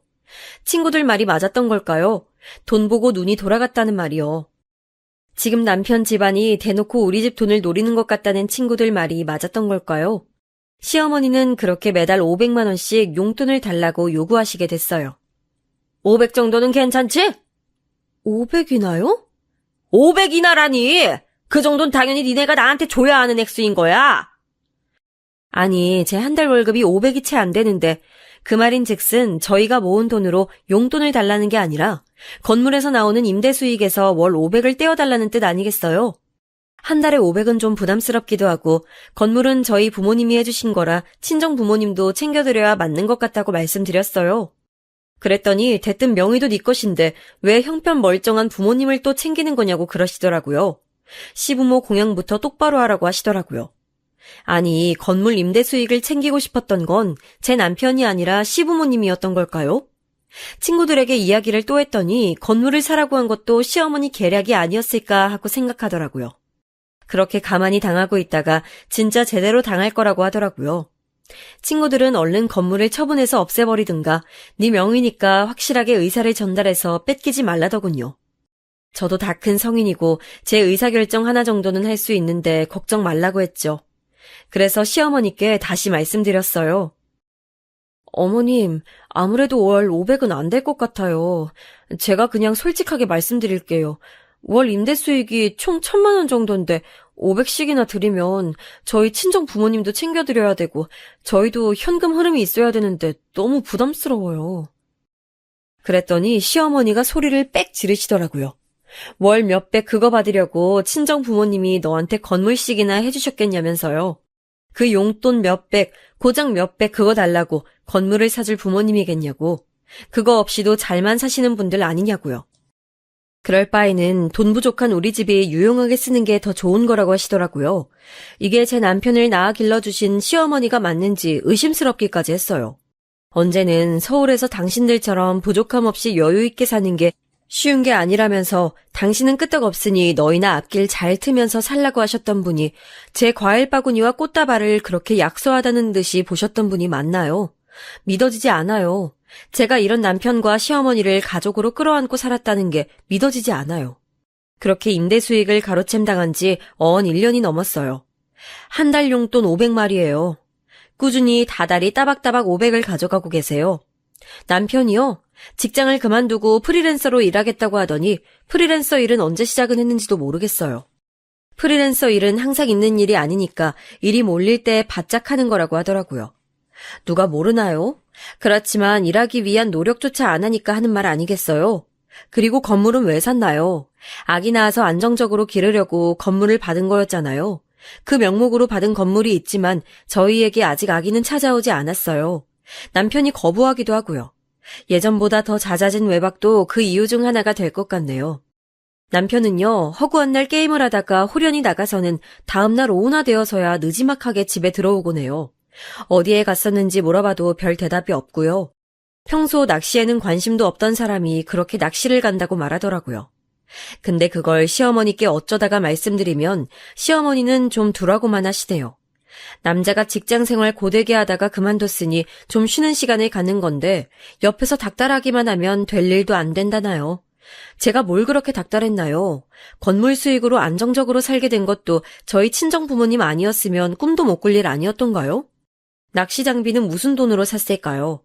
친구들 말이 맞았던 걸까요? 돈 보고 눈이 돌아갔다는 말이요. 지금 남편 집안이 대놓고 우리 집 돈을 노리는 것 같다는 친구들 말이 맞았던 걸까요? 시어머니는 그렇게 매달 500만 원씩 용돈을 달라고 요구하시게 됐어요. 500 정도는 괜찮지? 500이나요? 500이나라니! 그 정도는 당연히 니네가 나한테 줘야 하는 액수인 거야. 아니, 제 한 달 월급이 500이 채 안 되는데 그 말인즉슨 저희가 모은 돈으로 용돈을 달라는 게 아니라 건물에서 나오는 임대 수익에서 월 500을 떼어달라는 뜻 아니겠어요? 한 달에 500은 좀 부담스럽기도 하고 건물은 저희 부모님이 해주신 거라 친정 부모님도 챙겨드려야 맞는 것 같다고 말씀드렸어요. 그랬더니 대뜸 명의도 네 것인데 왜 형편 멀쩡한 부모님을 또 챙기는 거냐고 그러시더라고요. 시부모 공양부터 똑바로 하라고 하시더라고요. 아니, 건물 임대 수익을 챙기고 싶었던 건 제 남편이 아니라 시부모님이었던 걸까요? 친구들에게 이야기를 또 했더니 건물을 사라고 한 것도 시어머니 계략이 아니었을까 하고 생각하더라고요. 그렇게 가만히 당하고 있다가 진짜 제대로 당할 거라고 하더라고요. 친구들은 얼른 건물을 처분해서 없애버리든가 네 명의니까 확실하게 의사를 전달해서 뺏기지 말라더군요. 저도 다 큰 성인이고 제 의사결정 하나 정도는 할 수 있는데 걱정 말라고 했죠. 그래서 시어머니께 다시 말씀드렸어요. 어머님, 아무래도 월 500은 안 될 것 같아요. 제가 그냥 솔직하게 말씀드릴게요. 월 임대 수익이 총 1,000만 원 정도인데 500씩이나 드리면 저희 친정 부모님도 챙겨드려야 되고 저희도 현금 흐름이 있어야 되는데 너무 부담스러워요. 그랬더니 시어머니가 소리를 빽 지르시더라고요. 월 몇백 그거 받으려고 친정 부모님이 너한테 건물씩이나 해주셨겠냐면서요. 그 용돈 몇백, 고작 몇백 그거 달라고 건물을 사줄 부모님이겠냐고. 그거 없이도 잘만 사시는 분들 아니냐고요. 그럴 바에는 돈 부족한 우리 집이 유용하게 쓰는 게 더 좋은 거라고 하시더라고요. 이게 제 남편을 낳아 길러주신 시어머니가 맞는지 의심스럽기까지 했어요. 언제는 서울에서 당신들처럼 부족함 없이 여유 있게 사는 게 쉬운 게 아니라면서 당신은 끄떡없으니 너희나 앞길 잘 트면서 살라고 하셨던 분이 제 과일 바구니와 꽃다발을 그렇게 약소하다는 듯이 보셨던 분이 맞나요? 믿어지지 않아요. 제가 이런 남편과 시어머니를 가족으로 끌어안고 살았다는 게 믿어지지 않아요. 그렇게 임대 수익을 가로챈 당한 지 어언 1년이 넘었어요. 한 달 용돈 500마리예요. 꾸준히 다달이 따박따박 500을 가져가고 계세요. 남편이요? 직장을 그만두고 프리랜서로 일하겠다고 하더니 프리랜서 일은 언제 시작은 했는지도 모르겠어요. 프리랜서 일은 항상 있는 일이 아니니까 일이 몰릴 때 바짝 하는 거라고 하더라고요. 누가 모르나요? 그렇지만 일하기 위한 노력조차 안 하니까 하는 말 아니겠어요? 그리고 건물은 왜 샀나요? 아기 낳아서 안정적으로 기르려고 건물을 받은 거였잖아요. 그 명목으로 받은 건물이 있지만 저희에게 아직 아기는 찾아오지 않았어요. 남편이 거부하기도 하고요. 예전보다 더 잦아진 외박도 그 이유 중 하나가 될 것 같네요. 남편은요, 허구한 날 게임을 하다가 홀연히 나가서는 다음날 오후나 되어서야 느지막하게 집에 들어오곤 해요. 어디에 갔었는지 물어봐도 별 대답이 없고요. 평소 낚시에는 관심도 없던 사람이 그렇게 낚시를 간다고 말하더라고요. 근데 그걸 시어머니께 어쩌다가 말씀드리면 시어머니는 좀 두라고만 하시대요. 남자가 직장생활 고되게 하다가 그만뒀으니 좀 쉬는 시간을 갖는 건데 옆에서 닥달하기만 하면 될 일도 안 된다나요. 제가 뭘 그렇게 닥달했나요? 건물 수익으로 안정적으로 살게 된 것도 저희 친정 부모님 아니었으면 꿈도 못 꿀 일 아니었던가요? 낚시 장비는 무슨 돈으로 샀을까요?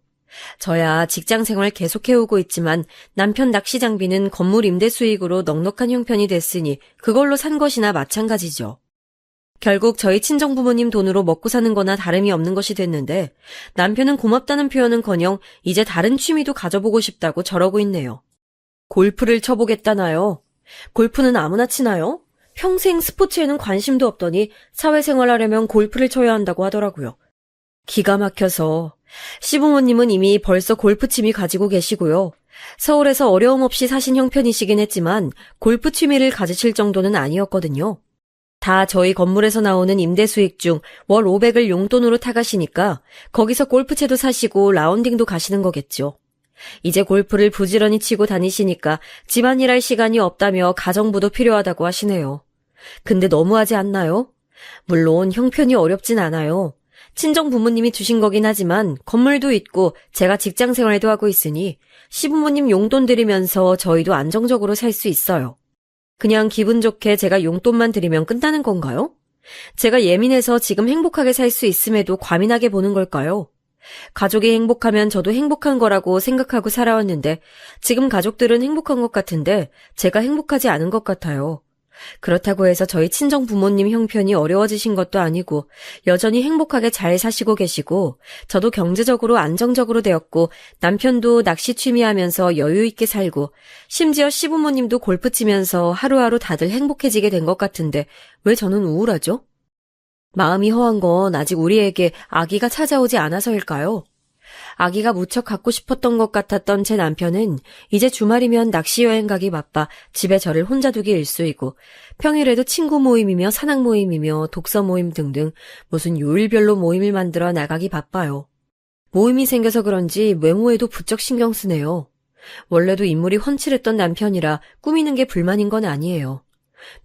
저야 직장생활 계속해오고 있지만 남편 낚시 장비는 건물 임대 수익으로 넉넉한 형편이 됐으니 그걸로 산 것이나 마찬가지죠. 결국 저희 친정부모님 돈으로 먹고 사는 거나 다름이 없는 것이 됐는데 남편은 고맙다는 표현은커녕 이제 다른 취미도 가져보고 싶다고 저러고 있네요. 골프를 쳐보겠다나요? 골프는 아무나 치나요? 평생 스포츠에는 관심도 없더니 사회생활 하려면 골프를 쳐야 한다고 하더라고요. 기가 막혀서 시부모님은 이미 벌써 골프 취미 가지고 계시고요. 서울에서 어려움 없이 사신 형편이시긴 했지만 골프 취미를 가지실 정도는 아니었거든요. 다 저희 건물에서 나오는 임대 수익 중 월 500을 용돈으로 타가시니까 거기서 골프채도 사시고 라운딩도 가시는 거겠죠. 이제 골프를 부지런히 치고 다니시니까 집안일 할 시간이 없다며 가정부도 필요하다고 하시네요. 근데 너무하지 않나요? 물론 형편이 어렵진 않아요. 친정 부모님이 주신 거긴 하지만 건물도 있고 제가 직장 생활도 하고 있으니 시부모님 용돈 드리면서 저희도 안정적으로 살 수 있어요. 그냥 기분 좋게 제가 용돈만 드리면 끝나는 건가요? 제가 예민해서 지금 행복하게 살 수 있음에도 과민하게 보는 걸까요? 가족이 행복하면 저도 행복한 거라고 생각하고 살아왔는데 지금 가족들은 행복한 것 같은데 제가 행복하지 않은 것 같아요. 그렇다고 해서 저희 친정 부모님 형편이 어려워지신 것도 아니고 여전히 행복하게 잘 사시고 계시고 저도 경제적으로 안정적으로 되었고 남편도 낚시 취미하면서 여유 있게 살고 심지어 시부모님도 골프 치면서 하루하루 다들 행복해지게 된 것 같은데 왜 저는 우울하죠? 마음이 허한 건 아직 우리에게 아기가 찾아오지 않아서일까요? 아기가 무척 갖고 싶었던 것 같았던 제 남편은 이제 주말이면 낚시 여행 가기 바빠 집에 저를 혼자 두기 일쑤이고 평일에도 친구 모임이며 산악 모임이며 독서 모임 등등 무슨 요일별로 모임을 만들어 나가기 바빠요. 모임이 생겨서 그런지 외모에도 부쩍 신경 쓰네요. 원래도 인물이 훤칠했던 남편이라 꾸미는 게 불만인 건 아니에요.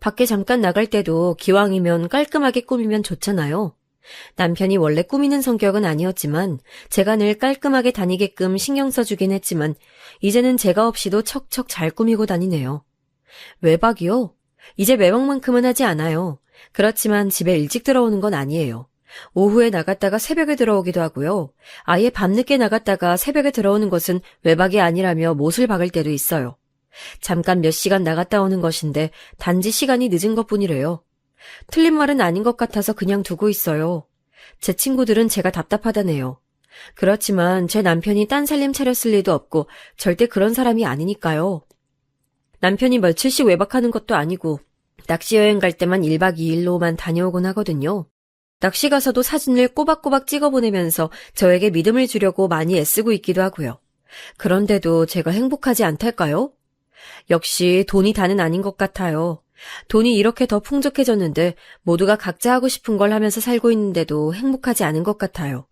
밖에 잠깐 나갈 때도 기왕이면 깔끔하게 꾸미면 좋잖아요. 남편이 원래 꾸미는 성격은 아니었지만 제가 늘 깔끔하게 다니게끔 신경 써주긴 했지만 이제는 제가 없이도 척척 잘 꾸미고 다니네요. 외박이요? 이제 외박만큼은 하지 않아요. 그렇지만 집에 일찍 들어오는 건 아니에요. 오후에 나갔다가 새벽에 들어오기도 하고요. 아예 밤늦게 나갔다가 새벽에 들어오는 것은 외박이 아니라며 못을 박을 때도 있어요. 잠깐 몇 시간 나갔다 오는 것인데 단지 시간이 늦은 것뿐이래요. 틀린 말은 아닌 것 같아서 그냥 두고 있어요. 제 친구들은 제가 답답하다네요. 그렇지만 제 남편이 딴 살림 차렸을 리도 없고 절대 그런 사람이 아니니까요. 남편이 며칠씩 외박하는 것도 아니고 낚시 여행 갈 때만 1박 2일로만 다녀오곤 하거든요. 낚시 가서도 사진을 꼬박꼬박 찍어보내면서 저에게 믿음을 주려고 많이 애쓰고 있기도 하고요. 그런데도 제가 행복하지 않달까요? 역시 돈이 다는 아닌 것 같아요. 돈이 이렇게 더 풍족해졌는데 모두가 각자 하고 싶은 걸 하면서 살고 있는데도 행복하지 않은 것 같아요.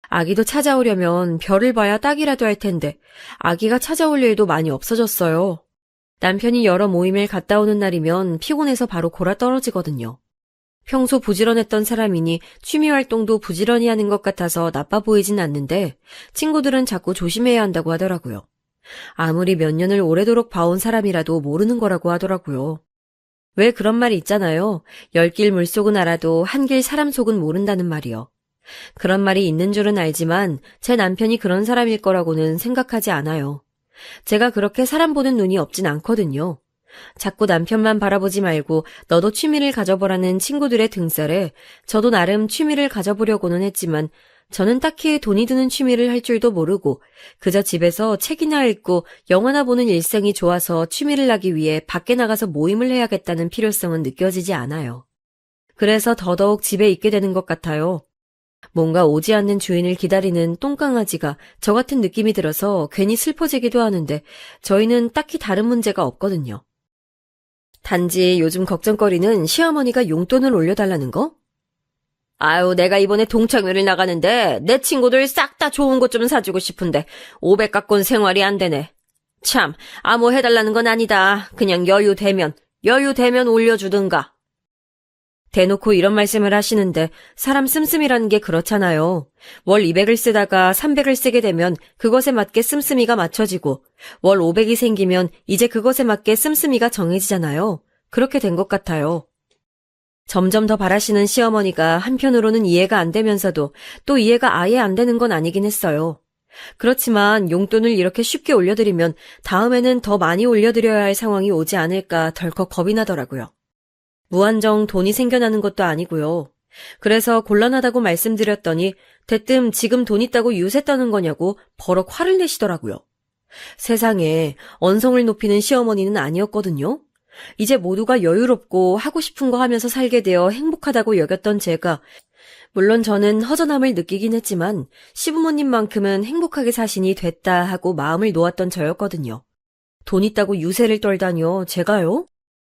아기도 찾아오려면 별을 봐야 딱이라도 할 텐데 아기가 찾아올 일도 많이 없어졌어요. 남편이 여러 모임을 갔다 오는 날이면 피곤해서 바로 골아떨어지거든요. 평소 부지런했던 사람이니 취미활동도 부지런히 하는 것 같아서 나빠 보이진 않는데 친구들은 자꾸 조심해야 한다고 하더라고요. 아무리 몇 년을 오래도록 봐온 사람이라도 모르는 거라고 하더라고요. 왜 그런 말이 있잖아요. 열길 물속은 알아도 한길 사람 속은 모른다는 말이요. 그런 말이 있는 줄은 알지만 제 남편이 그런 사람일 거라고는 생각하지 않아요. 제가 그렇게 사람 보는 눈이 없진 않거든요. 자꾸 남편만 바라보지 말고 너도 취미를 가져보라는 친구들의 등살에 저도 나름 취미를 가져보려고는 했지만 저는 딱히 돈이 드는 취미를 할 줄도 모르고 그저 집에서 책이나 읽고 영화나 보는 일생이 좋아서 취미를 하기 위해 밖에 나가서 모임을 해야겠다는 필요성은 느껴지지 않아요. 그래서 더더욱 집에 있게 되는 것 같아요. 뭔가 오지 않는 주인을 기다리는 똥강아지가 저 같은 느낌이 들어서 괜히 슬퍼지기도 하는데 저희는 딱히 다른 문제가 없거든요. 단지 요즘 걱정거리는 시어머니가 용돈을 올려달라는 거? 아유, 내가 이번에 동창회를 나가는데 내 친구들 싹 다 좋은 것 좀 사주고 싶은데 500 갖고는 생활이 안 되네. 참, 아무 해달라는 건 아니다. 그냥 여유 되면 올려주든가. 대놓고 이런 말씀을 하시는데 사람 씀씀이라는 게 그렇잖아요. 월 200을 쓰다가 300을 쓰게 되면 그것에 맞게 씀씀이가 맞춰지고 월 500이 생기면 이제 그것에 맞게 씀씀이가 정해지잖아요. 그렇게 된 것 같아요. 점점 더 바라시는 시어머니가 한편으로는 이해가 안 되면서도 또 이해가 아예 안 되는 건 아니긴 했어요. 그렇지만 용돈을 이렇게 쉽게 올려드리면 다음에는 더 많이 올려드려야 할 상황이 오지 않을까 덜컥 겁이 나더라고요. 무한정 돈이 생겨나는 것도 아니고요. 그래서 곤란하다고 말씀드렸더니 대뜸 지금 돈 있다고 유세 떠는 거냐고 버럭 화를 내시더라고요. 세상에 언성을 높이는 시어머니는 아니었거든요. 이제 모두가 여유롭고 하고 싶은 거 하면서 살게 되어 행복하다고 여겼던 제가 물론 저는 허전함을 느끼긴 했지만 시부모님만큼은 행복하게 사신이 됐다 하고 마음을 놓았던 저였거든요. 돈 있다고 유세를 떨다뇨, 제가요?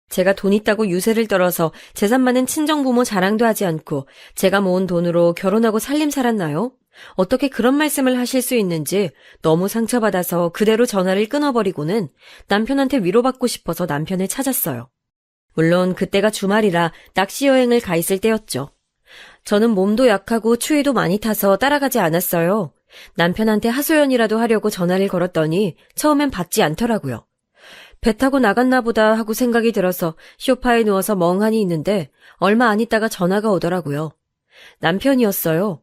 제가 돈 있다고 유세를 떨어서 재산 많은 친정부모 자랑도 하지 않고 제가 모은 돈으로 결혼하고 살림 살았나요? 어떻게 그런 말씀을 하실 수 있는지 너무 상처받아서 그대로 전화를 끊어버리고는 남편한테 위로받고 싶어서 남편을 찾았어요. 물론 그때가 주말이라 낚시 여행을 가 있을 때였죠. 저는 몸도 약하고 추위도 많이 타서 따라가지 않았어요. 남편한테 하소연이라도 하려고 전화를 걸었더니 처음엔 받지 않더라고요. 배 타고 나갔나 보다 하고 생각이 들어서 소파에 누워서 멍하니 있는데 얼마 안 있다가 전화가 오더라고요. 남편이었어요.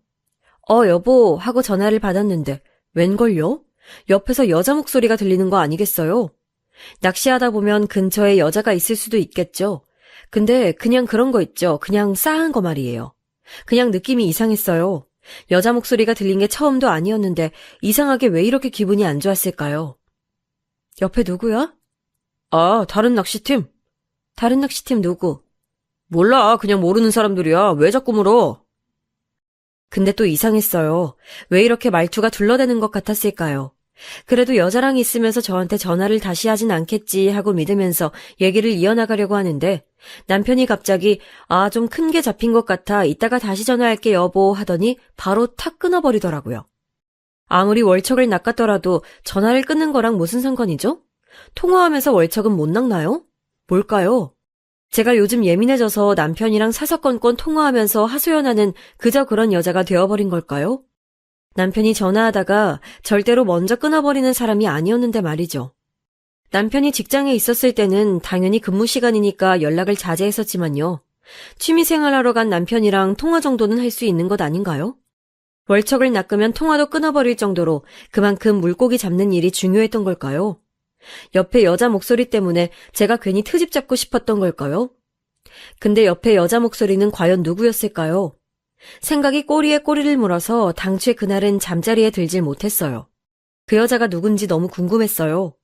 여보 하고 전화를 받았는데 웬걸요? 옆에서 여자 목소리가 들리는 거 아니겠어요? 낚시하다 보면 근처에 여자가 있을 수도 있겠죠. 근데 그냥 그런 거 있죠. 그냥 싸한 거 말이에요. 그냥 느낌이 이상했어요. 여자 목소리가 들린 게 처음도 아니었는데 이상하게 왜 이렇게 기분이 안 좋았을까요? 옆에 누구야? 다른 낚시팀. 다른 낚시팀 누구? 몰라, 그냥 모르는 사람들이야. 왜 자꾸 물어? 근데 또 이상했어요. 왜 이렇게 말투가 둘러대는 것 같았을까요? 그래도 여자랑 있으면서 저한테 전화를 다시 하진 않겠지 하고 믿으면서 얘기를 이어나가려고 하는데 남편이 갑자기 좀 큰 게 잡힌 것 같아 이따가 다시 전화할게 여보 하더니 바로 탁 끊어버리더라고요. 아무리 월척을 낚았더라도 전화를 끊는 거랑 무슨 상관이죠? 통화하면서 월척은 못 낚나요? 뭘까요? 제가 요즘 예민해져서 남편이랑 사사건건 통화하면서 하소연하는 그저 그런 여자가 되어버린 걸까요? 남편이 전화하다가 절대로 먼저 끊어버리는 사람이 아니었는데 말이죠. 남편이 직장에 있었을 때는 당연히 근무 시간이니까 연락을 자제했었지만요. 취미생활하러 간 남편이랑 통화 정도는 할 수 있는 것 아닌가요? 월척을 낚으면 통화도 끊어버릴 정도로 그만큼 물고기 잡는 일이 중요했던 걸까요? 옆에 여자 목소리 때문에 제가 괜히 트집 잡고 싶었던 걸까요? 근데 옆에 여자 목소리는 과연 누구였을까요? 생각이 꼬리에 꼬리를 물어서 당최 그날은 잠자리에 들질 못했어요. 그 여자가 누군지 너무 궁금했어요.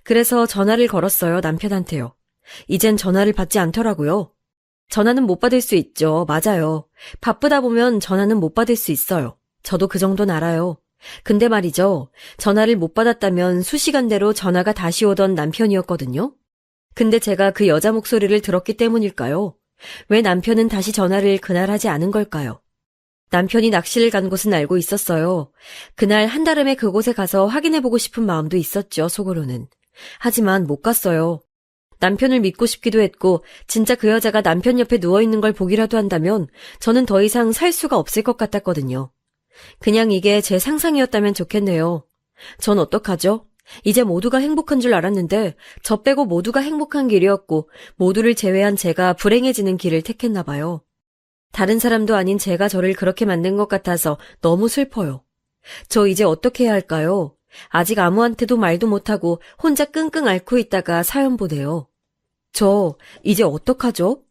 그래서 전화를 걸었어요, 남편한테요. 이젠 전화를 받지 않더라고요. 전화는 못 받을 수 있죠. 맞아요. 바쁘다 보면 전화는 못 받을 수 있어요. 저도 그 정도는 알아요. 근데 말이죠. 전화를 못 받았다면 수시간대로 전화가 다시 오던 남편이었거든요. 근데 제가 그 여자 목소리를 들었기 때문일까요? 왜 남편은 다시 전화를 그날 하지 않은 걸까요? 남편이 낚시를 간 곳은 알고 있었어요. 그날 한달음에 그곳에 가서 확인해보고 싶은 마음도 있었죠, 속으로는. 하지만 못 갔어요. 남편을 믿고 싶기도 했고 진짜 그 여자가 남편 옆에 누워있는 걸 보기라도 한다면 저는 더 이상 살 수가 없을 것 같았거든요. 그냥 이게 제 상상이었다면 좋겠네요. 전 어떡하죠? 이제 모두가 행복한 줄 알았는데 저 빼고 모두가 행복한 길이었고 모두를 제외한 제가 불행해지는 길을 택했나 봐요. 다른 사람도 아닌 제가 저를 그렇게 만든 것 같아서 너무 슬퍼요. 저 이제 어떻게 해야 할까요? 아직 아무한테도 말도 못하고 혼자 끙끙 앓고 있다가 사연 보내요. 저 이제 어떡하죠?